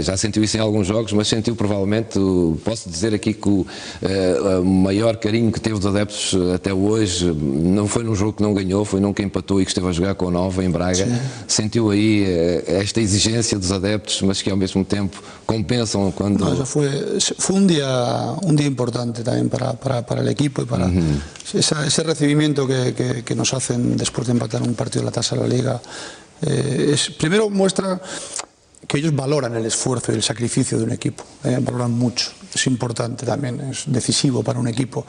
Já sentiu isso em alguns jogos, mas sentiu provavelmente, posso dizer aqui que o maior carinho que teve dos adeptos até hoje não foi num jogo que não ganhou, foi num que empatou e que esteve a jogar com o Nova em Braga. Sim. Sentiu aí esta exigência dos adeptos, mas que ao mesmo tempo compensam quando... No, fue un día importante también para el equipo y para ese recibimiento que nos hacen después de empatar un partido de la tasa de la Liga. Primero muestra que ellos valoran el esfuerzo y el sacrificio de un equipo, valoran mucho, es importante también, es decisivo para un equipo,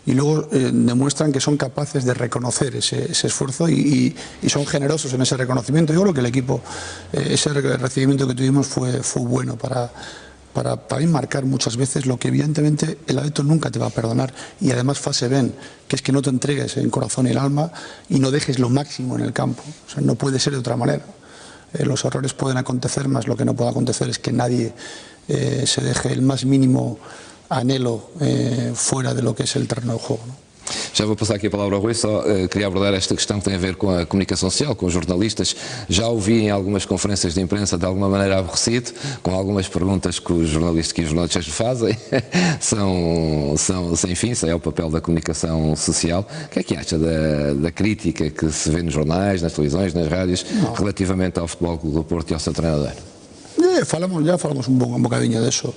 y luego demuestran que son capaces de reconocer ese esfuerzo y son generosos en ese reconocimiento. Yo creo que el equipo, ese recibimiento que tuvimos fue bueno para marcar muchas veces lo que evidentemente el adepto nunca te va a perdonar, y además fase ven, que es que no te entregues en corazón y el alma y no dejes lo máximo en el campo. O sea, no puede ser de otra manera. Los errores pueden acontecer, más lo que no puede acontecer es que nadie se deje el más mínimo anhelo fuera de lo que es el terreno de juego, ¿no? Já vou passar aqui a palavra ao Rui, só queria abordar esta questão que tem a ver com a comunicação social, com os jornalistas. Já ouvi em algumas conferências de imprensa de alguma maneira aborrecido, com algumas perguntas que os jornalistas lhe fazem. Enfim, isso é o papel da comunicação social. O que é que acha da crítica que se vê nos jornais, nas televisões, nas rádios, relativamente ao Futebol Clube do Porto e ao seu treinador? Ya falamos un bocadinho de eso.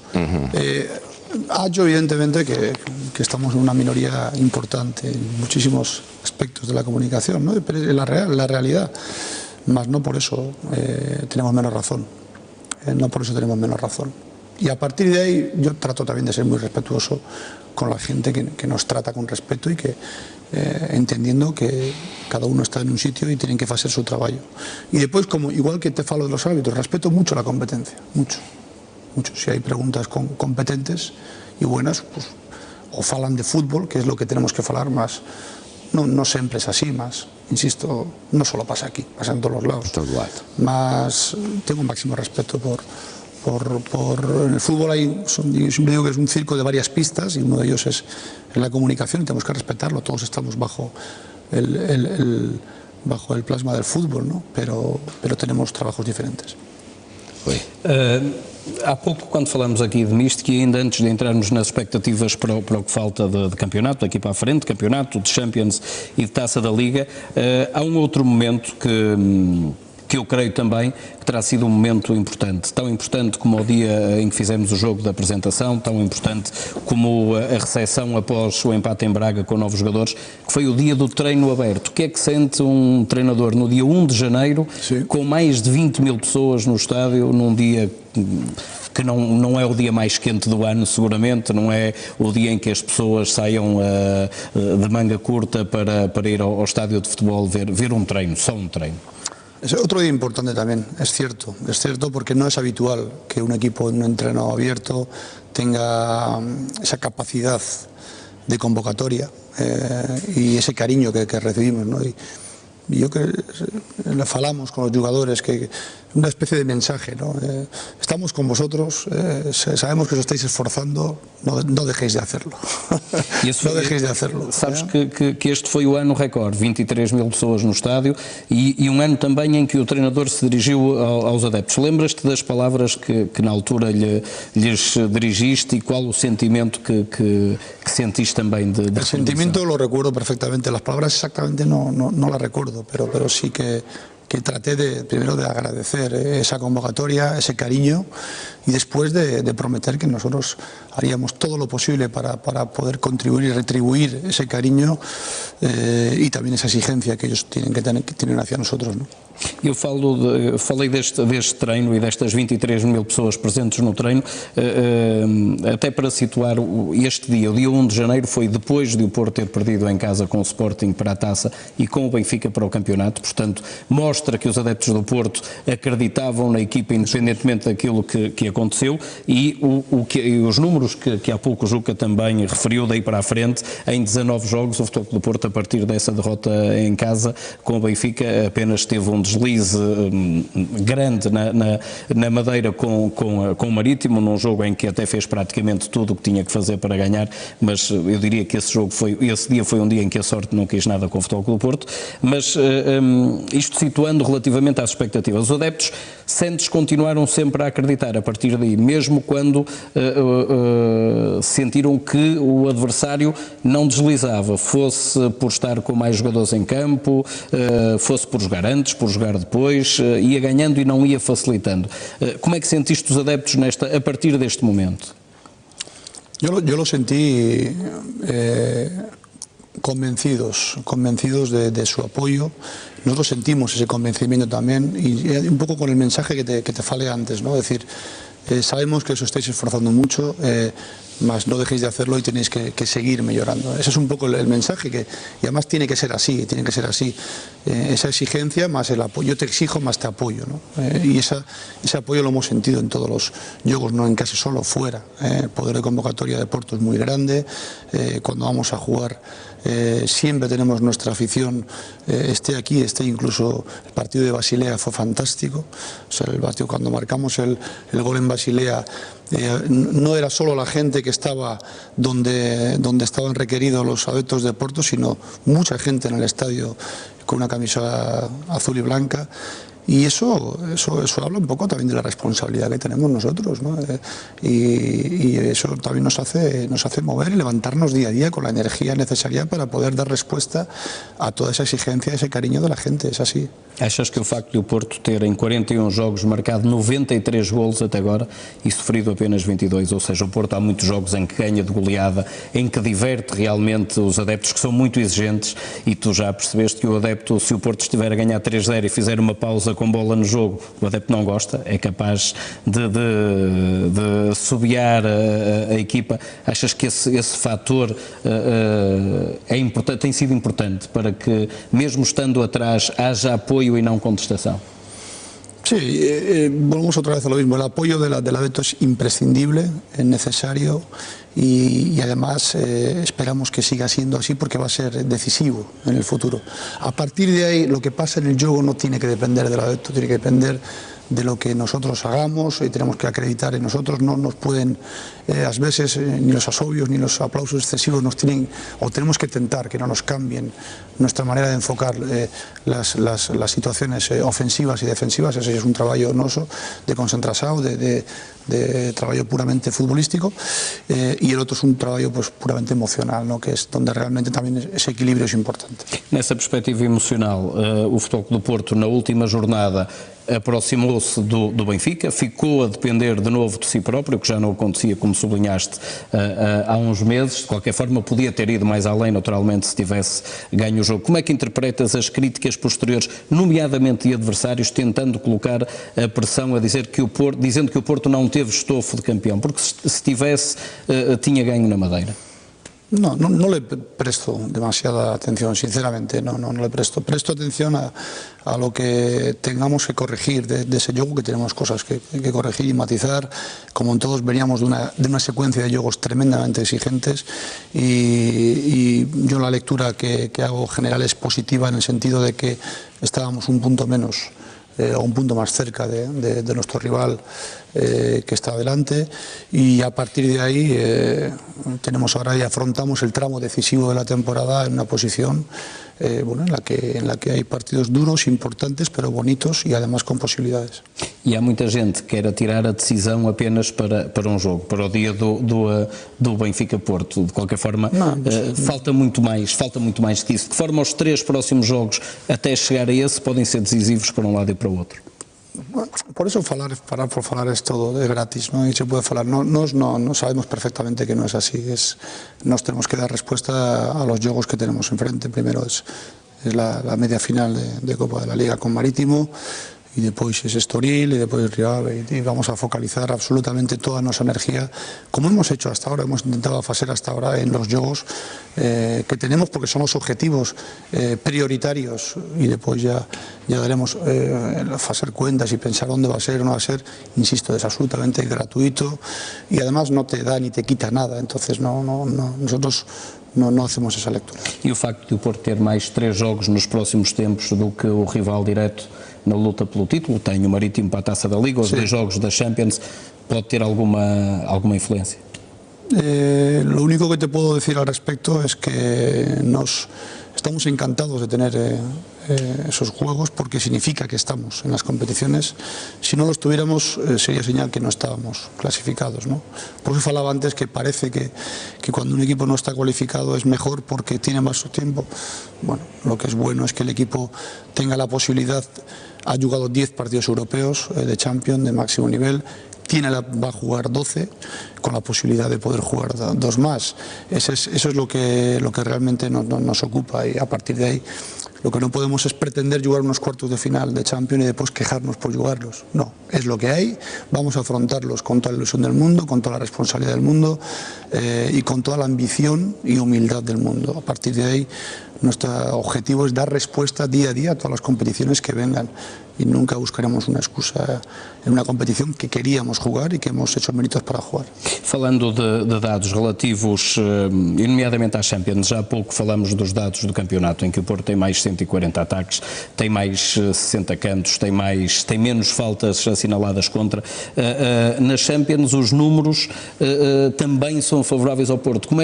Ha hecho evidentemente que estamos en una minoría importante en muchísimos aspectos de la comunicación, ¿no? Pero es la realidad, más no por eso tenemos menos razón. No por eso tenemos menos razón. Y a partir de ahí yo trato también de ser muy respetuoso con la gente que nos trata con respeto y que entendiendo que cada uno está en un sitio y tienen que hacer su trabajo. Y después, como igual que te falo de los árbitros, respeto mucho la competencia, mucho. Si hay preguntas competentes y buenas, pues, o falan de fútbol, que es lo que tenemos que falar más. No siempre es así, más, insisto, no solo pasa aquí, pasa en todos los lados. Más tengo un máximo respeto por en el fútbol yo siempre digo que es un circo de varias pistas y uno de ellos es la comunicación y tenemos que respetarlo, todos estamos bajo el plasma del fútbol, ¿no? pero tenemos trabajos diferentes. Há pouco, quando falamos aqui de Mística, e ainda antes de entrarmos nas expectativas para o que falta de campeonato, daqui para a frente, campeonato, de Champions e de Taça da Liga, há um outro momento que eu creio também que terá sido um momento importante, tão importante como o dia em que fizemos o jogo da apresentação, tão importante como a recepção após o empate em Braga com novos jogadores, que foi o dia do treino aberto. O que é que sente um treinador no dia 1 de janeiro, Sim. com mais de 20 mil pessoas no estádio, num dia que não é o dia mais quente do ano, seguramente, não é o dia em que as pessoas saiam de manga curta para ir ao estádio de futebol ver um treino, só um treino? Es otro día importante también, es cierto porque no es habitual que un equipo en un entreno abierto tenga esa capacidad de convocatoria y ese cariño que recibimos, ¿no? Y yo que le falamos con los jugadores que una especie de mensaje, ¿no? Estamos con vosotros, sabemos que os estáis esforzando, no dejéis de hacerlo. No dejéis de hacerlo. Sabes que este foi o ano recorde, 23 mil pessoas no estádio e um ano também em que o treinador se dirigiu aos adeptos. Lembras-te das palavras que na altura lhes dirigiste e qual o sentimento que sentiste também de El sentimiento lo recuerdo perfectamente, las palabras exactamente no las recuerdo, pero sí que traté primero de agradecer esa convocatoria, ese cariño y después de prometer que nosotros haríamos todo lo posible para poder contribuir y retribuir ese cariño y también esa exigencia que ellos tienen hacia nosotros, ¿no? Eu falei deste treino e destas 23 mil pessoas presentes no treino, até para situar este dia, o dia 1 de janeiro foi depois de o Porto ter perdido em casa com o Sporting para a Taça e com o Benfica para o campeonato, portanto mostra que os adeptos do Porto acreditavam na equipa independentemente daquilo que aconteceu e os números que há pouco o Juca também referiu daí para a frente, em 19 jogos o Futebol do Porto a partir dessa derrota em casa com o Benfica apenas teve um deslize grande na Madeira com o Marítimo, num jogo em que até fez praticamente tudo o que tinha que fazer para ganhar, mas eu diria que esse dia foi um dia em que a sorte não quis nada com o Futebol Clube do Porto, mas isto situando relativamente às expectativas, os adeptos sentes continuaram sempre a acreditar a partir daí, mesmo quando sentiram que o adversário não deslizava, fosse por estar com mais jogadores em campo, fosse por jogar antes, por jogar depois, ia ganhando e não ia facilitando. Como é que sentiste os adeptos a partir deste momento? Yo lo sentí convencidos de su apoyo. Nosotros sentimos ese convencimiento también y un poco con el mensaje que te falé antes, ¿no? Es decir, sabemos que os estáis esforzando mucho, más no dejéis de hacerlo y tenéis que seguir mejorando. Ese es un poco el mensaje y además tiene que ser así, esa exigencia más el apoyo, yo te exijo más te apoyo, ¿no? Y ese apoyo lo hemos sentido en todos los juegos, no en casi solo fuera. El poder de convocatoria de Porto es muy grande, cuando vamos a jugar siempre tenemos nuestra afición, esté aquí, esté incluso el partido de Basilea fue fantástico, o sea, el partido cuando marcamos el gol en Basilea no era solo la gente que estaba donde estaban requeridos los adeptos de Porto, sino mucha gente en el estadio con una camisa azul y blanca. Y eso habla un poco también de la responsabilidad que tenemos nosotros, ¿no? Y eso también nos hace mover y levantarnos día a día con la energía necesaria para poder dar respuesta a toda esa exigencia, ese cariño de la gente, es así. Achas que o facto de o Porto ter em 41 jogos marcado 93 golos até agora e sofrido apenas 22, ou seja, o Porto há muitos jogos em que ganha de goleada, em que diverte realmente os adeptos que são muito exigentes e tu já percebeste que o adepto, se o Porto estiver a ganhar 3-0 e fizer uma pausa com bola no jogo, o adepto não gosta, é capaz de assobiar a equipa. Achas que esse fator é importante, tem sido importante para que, mesmo estando atrás, haja apoio y no contestación? Sí, volvemos otra vez a lo mismo. El apoyo del adepto es imprescindible, es necesario y además esperamos que siga siendo así porque va a ser decisivo en el futuro. A partir de ahí, lo que pasa en el juego no tiene que depender del adepto, tiene que depender de lo que nosotros hagamos y tenemos que acreditar en nosotros. No nos pueden, a veces, ni los asobios ni los aplausos excesivos nos tienen, o tenemos que tentar que no nos cambien nuestra manera de enfocar las situaciones ofensivas y defensivas. Ese es un trabajo noso de concentración, de trabajo puramente futbolístico, y el otro es un trabajo pues puramente emocional, ¿no? Que es donde realmente también ese equilibrio es importante. Nessa perspectiva emocional, o Futebol Clube do Porto, na última jornada, aproximou-se do Benfica, ficou a depender de novo de si próprio, que já não acontecia, como sublinhaste, há uns meses. De qualquer forma, podia ter ido mais além, naturalmente, se tivesse ganho o jogo. Como é que interpretas as críticas posteriores, nomeadamente de adversários, tentando colocar a pressão a dizer que o Porto, dizendo que o Porto não teve estofo de campeão? Porque se tivesse, tinha ganho na Madeira. No le presto demasiada atención, sinceramente, no le presto. Presto atención a lo que tengamos que corregir de ese juego, que tenemos cosas que corregir y matizar. Como en todos, veníamos de una secuencia de juegos tremendamente exigentes y yo la lectura que hago general es positiva en el sentido de que estábamos un punto menos o un punto más cerca de nuestro rival que está adelante, y a partir de ahí tenemos ahora y afrontamos el tramo decisivo de la temporada en una posición en la que hay partidos duros, importantes, pero bonitos y además con posibilidades. E há muita gente que quer tirar a decisão apenas para um jogo, para o dia do Benfica-Porto. De qualquer forma, falta muito mais que isso. De que forma os 3 próximos jogos, até chegar a esse, podem ser decisivos para um lado e para o outro? Por eso parar por falar es todo de gratis, ¿no? Y se puede falar. No sabemos perfectamente que no es así. Nos tenemos que dar respuesta a los juegos que tenemos enfrente. Primero es la media final de Copa de la Liga con Marítimo, y después es Estoril, y después Rivadavia, y vamos a focalizar absolutamente toda nuestra energía, como hemos hecho hasta ahora, hemos intentado hacer hasta ahora en los juegos que tenemos, porque son los objetivos prioritarios, y después ya daremos hacer cuentas y pensar dónde va a ser o no va a ser. Insisto, es absolutamente gratuito y además no te da ni te quita nada, entonces nosotros no hacemos esa lectura. E o facto de o Porto ter mais 3 jogos nos próximos tempos do que o rival direto na luta pelo título, tem o Marítimo para a Taça da Liga, os 2 jogos da Champions, pode ter alguma influencia? Lo único que te puedo decir al respecto es que estamos encantados de tener esos juegos, porque significa que estamos en las competiciones. Si no los tuviéramos, sería señal que no estábamos clasificados, ¿no? Por eso falaba antes que parece que cuando un equipo no está cualificado es mejor porque tiene más tiempo. Bueno, lo que es bueno es que el equipo tenga la posibilidad. Ha jugado 10 partidos europeos de Champions de máximo nivel, va a jugar 12 con la posibilidad de poder jugar 2 más. Eso es lo que realmente nos ocupa, y a partir de ahí lo que no podemos es pretender jugar unos cuartos de final de Champions y después quejarnos por jugarlos. No, es lo que hay, vamos a afrontarlos con toda la ilusión del mundo, con toda la responsabilidad del mundo y con toda la ambición y humildad del mundo. A partir de ahí, nuestro objetivo es dar respuesta día a día a todas las competiciones que vengan, y nunca buscaremos una excusa en una competición que queríamos jugar y que hemos hecho méritos para jugar. Falando de dados relativos, e nomeadamente à Champions, já há pouco falamos dos dados do campeonato, em que o Porto tem mais 140 ataques, tem mais 60 cantos, tem menos faltas assinaladas contra. Na Champions os números também são favoráveis ao Porto. Como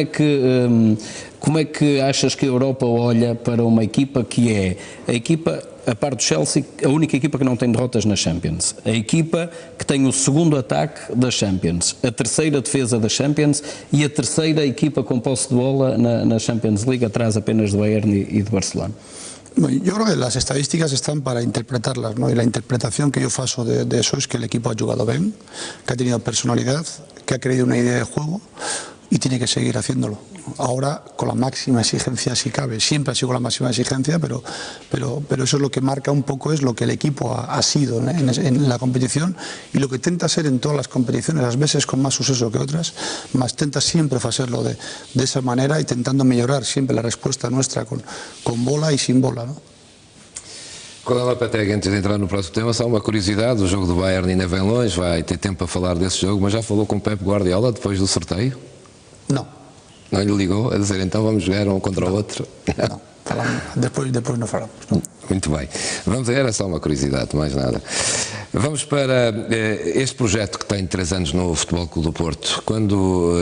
é que achas que a Europa olha para uma equipa que é a equipa, a par do Chelsea, a única equipa que não tem derrotas na Champions, a equipa que tem o segundo ataque da Champions, a terceira defesa da Champions e a terceira equipa com posse de bola na Champions League, atrás apenas do Bayern y de Barcelona? Bueno, yo creo que las estadísticas están para interpretarlas, ¿no? Y la interpretación que yo faço de eso es que el equipo ha jugado bien, que ha tenido personalidad, que ha creído una idea de juego y tiene que seguir haciéndolo. Ahora con la máxima exigencia si cabe, siempre ha sido con la máxima exigencia, pero eso es lo que marca un poco, es lo que el equipo ha sido en la competición y lo que intenta ser en todas las competiciones, a veces con más suceso que otras, más intenta siempre hacerlo de esa manera, intentando mejorar siempre la respuesta nuestra con bola y sin bola, ¿no? Qual é a Lopetegui, antes de entrar no próximo tema, só uma curiosidade, o jogo do Bayern ainda vem longe, vai ter tempo para falar desse jogo, mas já falou com o Pep Guardiola depois do sorteio? Não. Não lhe ligou a dizer então vamos jogar um contra o outro? Não, depois não falamos. Não. Muito bem. Vamos a era só uma curiosidade, mais nada. Vamos para este projeto que tem 3 anos no Futebol Clube do Porto. Quando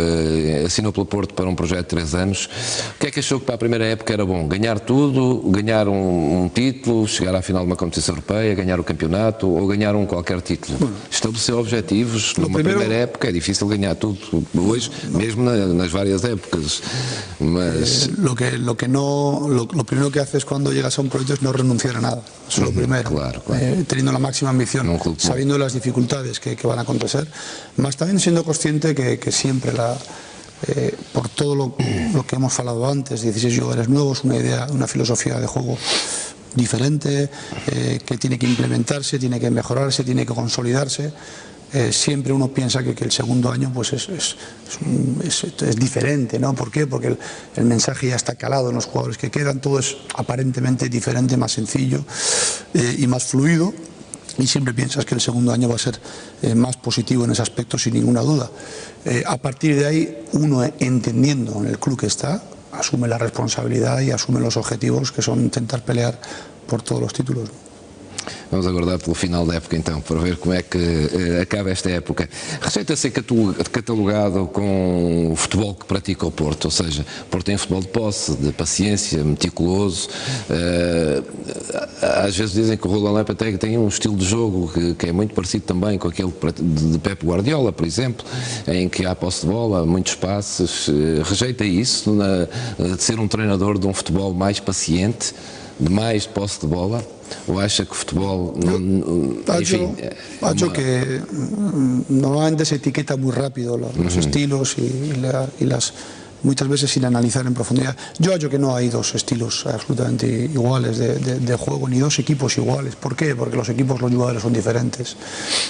assinou pelo Porto para um projeto de 3 anos, o que é que achou que para a primeira época era bom? Ganhar tudo, ganhar um título, chegar à final de uma competição europeia, ganhar o campeonato ou ganhar qualquer título? Estabeleceu objetivos numa primeira época, é difícil ganhar tudo, hoje, mesmo nas várias épocas. Mas... Lo primero que haces cuando llegas a un proyecto es no renunciar a nada, eso es lo primero, claro. Teniendo la máxima ambición, sabiendo las dificultades que van a acontecer, más también siendo consciente que siempre por todo lo que hemos hablado antes, 16 jugadores nuevos, una idea, una filosofía de juego diferente, que tiene que implementarse, tiene que mejorarse, tiene que consolidarse. Siempre uno piensa que el segundo año pues es diferente, ¿no? ¿Por qué? Porque el mensaje ya está calado en los jugadores que quedan, todo es aparentemente diferente, más sencillo y más fluido, y siempre piensas que el segundo año va a ser más positivo en ese aspecto sin ninguna duda. A partir de ahí, uno entendiendo en el club que está, asume la responsabilidad y asume los objetivos que son intentar pelear por todos los títulos. Vamos aguardar pelo final da época então, para ver como é que acaba esta época. Rejeita ser catalogado com o futebol que pratica o Porto, ou seja, o Porto tem futebol de posse, de paciência, meticuloso. Às vezes dizem que o Roland Lopetegui tem um estilo de jogo que é muito parecido também com aquele de Pep Guardiola, por exemplo, em que há posse de bola, muitos passes. Rejeita isso, de ser um treinador de um futebol mais paciente, de mais posse de bola? ¿O acha que el fútbol que normalmente se etiqueta muy rápido los estilos y las muchas veces sin analizar en profundidad? Yo hallo que no hay dos estilos absolutamente iguales de juego, ni dos equipos iguales. ¿Por qué? Porque los equipos, los jugadores son diferentes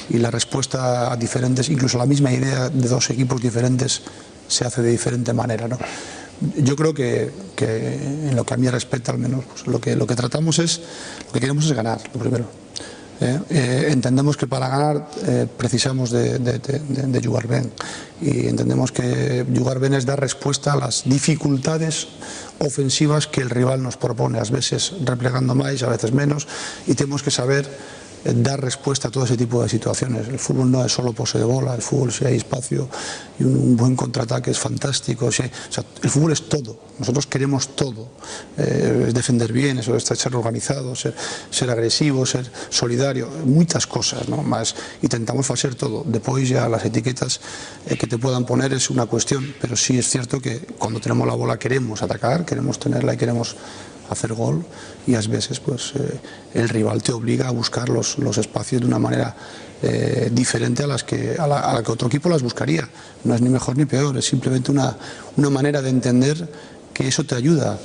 y la respuesta a diferentes, incluso la misma idea de dos equipos diferentes se hace de diferente manera, ¿no? Yo creo que en lo que a mí respecta, al menos, pues lo que tratamos lo que queremos es ganar, lo primero. Entendemos que para ganar precisamos de jugar bien, y entendemos que jugar bien es dar respuesta a las dificultades ofensivas que el rival nos propone, a veces replegando más, a veces menos, y tenemos que saber dar respuesta a todo ese tipo de situaciones. El fútbol no es solo pose de bola, el fútbol, si hay espacio y un buen contraataque, es fantástico. O sea, el fútbol es todo, nosotros queremos todo, es defender bien, eso es ser organizado, ser agresivo, ser solidario, muchas cosas, ¿no? Más intentamos hacer todo. Después ya las etiquetas que te puedan poner es una cuestión, pero sí es cierto que cuando tenemos la bola queremos atacar, queremos tenerla y queremos hacer gol, y a veces pues el rival te obliga a buscar los espacios de una manera diferente a la que otro equipo las buscaría. No es ni mejor ni peor, es simplemente una manera de entender que eso te ayuda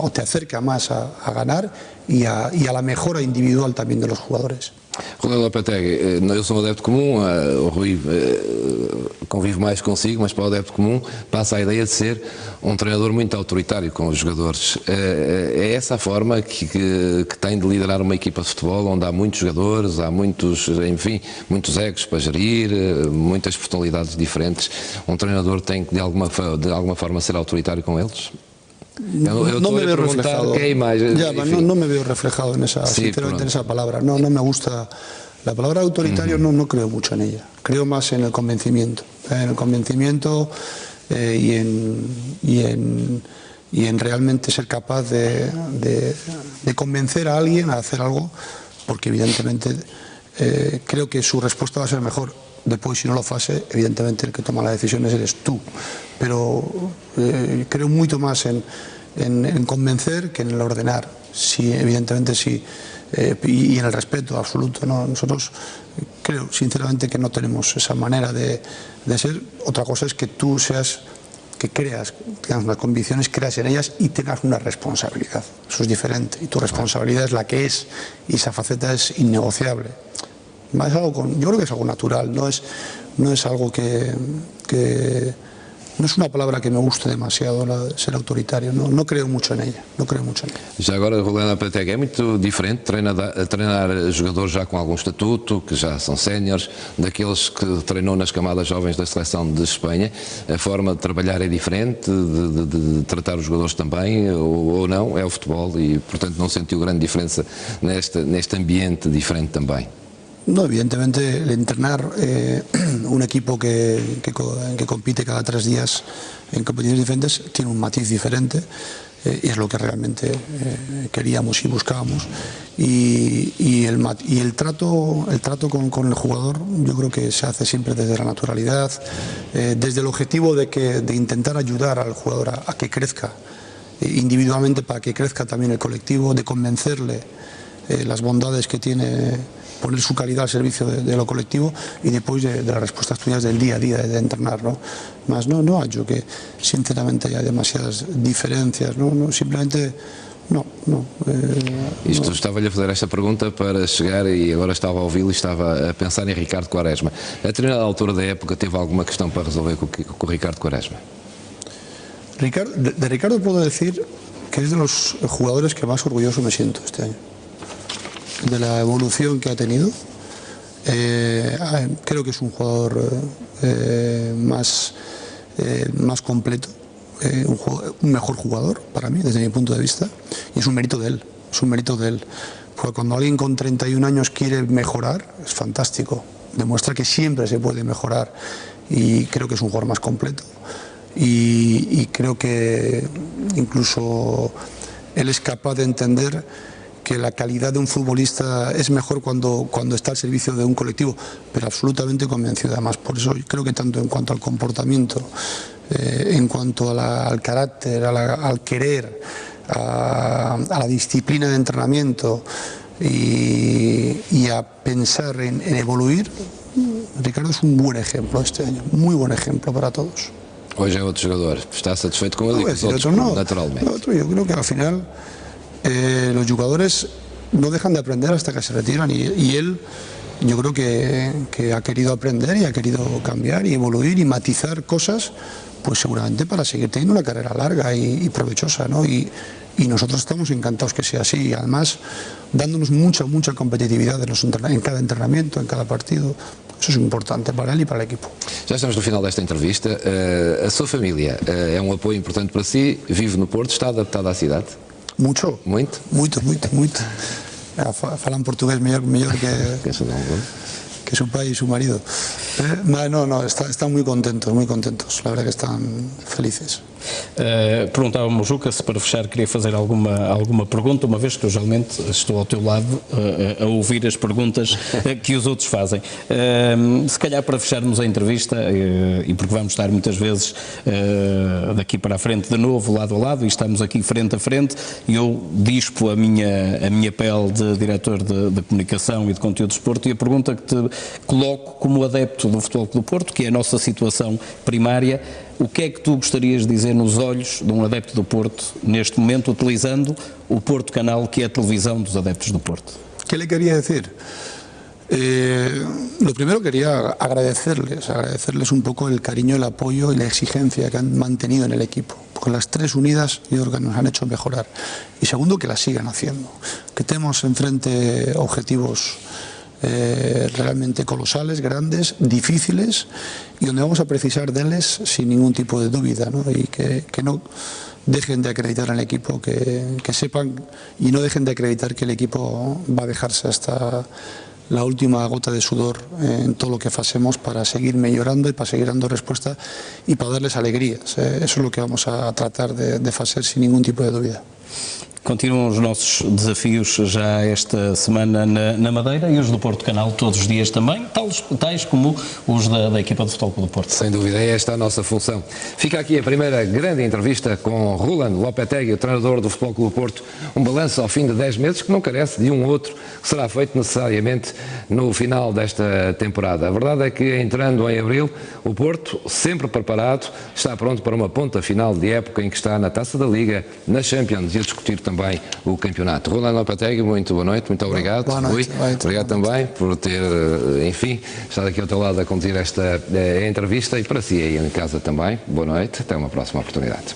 o te acerca más a ganar y a la mejora individual también de los jugadores. Roland Lopetegui, eu sou um adepto comum, o Rui convive mais consigo, mas para o adepto comum passa a ideia de ser um treinador muito autoritário com os jogadores. É essa a forma que tem de liderar uma equipa de futebol, onde há muitos jogadores, há muitos egos para gerir, muitas personalidades diferentes. Um treinador tem que de alguma forma ser autoritário com eles? No me veo reflejado. No me veo reflejado en esa, sí, sinceramente, en esa palabra. No me gusta. La palabra autoritario no creo mucho en ella. Creo más en el convencimiento. En el convencimiento y en realmente ser capaz de convencer a alguien a hacer algo, porque evidentemente creo que su respuesta va a ser mejor. Después, si no lo hace, evidentemente el que toma las decisiones eres tú. Pero creo mucho más en convencer que en el ordenar. Sí, evidentemente sí. Y en el respeto absoluto, ¿no? Nosotros creo sinceramente que no tenemos esa manera de ser. Otra cosa es que tú seas que creas, tengas unas convicciones, creas en ellas y tengas una responsabilidad. Eso es diferente. Y tu responsabilidad es la que es, y esa faceta es innegociable. Es algo yo creo que es algo natural, no es algo que no es una palabra que me guste demasiado, ser autoritario, no creo mucho en ella, Já agora, Roland Lopetegui, é muito diferente treinar jogadores já com algum estatuto, que já são séniores, daqueles que treinou nas camadas jovens da seleção de Espanha. A forma de trabalhar é diferente, de tratar os jogadores também, ou não, é o futebol e, portanto, não sentiu grande diferença neste ambiente diferente também. No, evidentemente el entrenar un equipo que compite cada 3 días en competiciones diferentes tiene un matiz diferente y es lo que realmente queríamos y buscábamos. Y el trato con el jugador yo creo que se hace siempre desde la naturalidad, desde el objetivo de intentar ayudar al jugador a que crezca individualmente para que crezca también el colectivo, de convencerle las bondades que tiene poner su calidad al servicio de lo colectivo y después de las respuestas tuyas del día a día, de entrenar, ¿no? Más no hallo que sinceramente haya demasiadas diferencias, ¿no? Simplemente no. Isto estava-lhe a fazer esta pergunta para chegar, e agora estava a ouvi-lo e estava a pensar em Ricardo Quaresma. A determinada altura da época teve alguma questão para resolver com o Ricardo Quaresma? De Ricardo puedo decir que es de los jugadores que más orgulloso me siento este año. De la evolución que ha tenido. Creo que es un jugador más completo, un mejor jugador para mí, desde mi punto de vista, y es un mérito de él, porque cuando alguien con 31 años quiere mejorar, es fantástico, demuestra que siempre se puede mejorar, y creo que es un jugador más completo, y creo que incluso él es capaz de entender que la calidad de un futbolista es mejor cuando está al servicio de un colectivo, pero absolutamente convencido además. Por eso creo que tanto en cuanto al comportamiento, en cuanto al carácter, al querer, a la disciplina de entrenamiento y a pensar en evoluir, Ricardo es un buen ejemplo este año, muy buen ejemplo para todos. Hoje é outro jogador, está satisfeito com ele e com os outros, naturalmente. Yo creo que al final los jugadores no dejan de aprender hasta que se retiran y él yo creo que ha querido aprender y ha querido cambiar y evoluir y matizar cosas, pues seguramente para seguir teniendo una carrera larga y provechosa, ¿no? Y nosotros estamos encantados que sea así, y además dándonos mucha competitividad en cada entrenamiento, en cada partido. Eso es importante para él y para el equipo. Já estamos no final desta entrevista. A sua família é um apoio importante para si, vive no Porto, está adaptada à cidade? Mucho. Muito? Muito. Falan portugués mejor que su padre y su marido. No, están muy contentos, la verdad que están felices. Perguntava-me o Juca se para fechar queria fazer alguma pergunta, uma vez que eu geralmente estou ao teu lado a ouvir as perguntas que os outros fazem. Se calhar para fecharmos a entrevista, e porque vamos estar muitas vezes daqui para a frente de novo, lado a lado, e estamos aqui frente a frente, e eu dispo a minha pele de diretor de comunicação e de conteúdo de desporto, e a pergunta que te coloco como adepto do Futebol Clube do Porto, que é a nossa situação primária: o que é que tu gostarias de dizer nos olhos de um adepto do Porto neste momento, utilizando o Porto Canal, que é a televisão dos adeptos do Porto? ¿Qué le quería decir? Lo primero quería agradecerles un poco el cariño, el apoyo y la exigencia que han mantenido en el equipo, porque las tres unidas yo creo que nos han hecho mejorar. Y segundo, que la sigan haciendo, que tenemos enfrente objetivos realmente colosales, grandes, difíciles, y donde vamos a precisar de ellos sin ningún tipo de duda, ¿no? Y que no dejen de acreditar en el equipo, que sepan y no dejen de acreditar que el equipo va a dejarse hasta la última gota de sudor en todo lo que hacemos para seguir mejorando y para seguir dando respuesta y para darles alegrías. Eso es lo que vamos a tratar de hacer sin ningún tipo de duda. Continuam os nossos desafios já esta semana na Madeira e os do Porto Canal todos os dias também, tais como os da equipa de Futebol Clube do Porto. Sem dúvida, é esta a nossa função. Fica aqui a primeira grande entrevista com Roland Lopetegui, o treinador do Futebol Clube do Porto. Um balanço ao fim de 10 meses que não carece de um outro que será feito necessariamente no final desta temporada. A verdade é que entrando em abril, o Porto, sempre preparado, está pronto para uma ponta final de época em que está na Taça da Liga, na Champions e a discutir também o campeonato. Roland Lopetegui, muito boa noite, muito obrigado. Boa noite. Obrigado também por ter, enfim, estado aqui ao teu lado a conduzir esta entrevista e para si aí em casa também. Boa noite, até uma próxima oportunidade.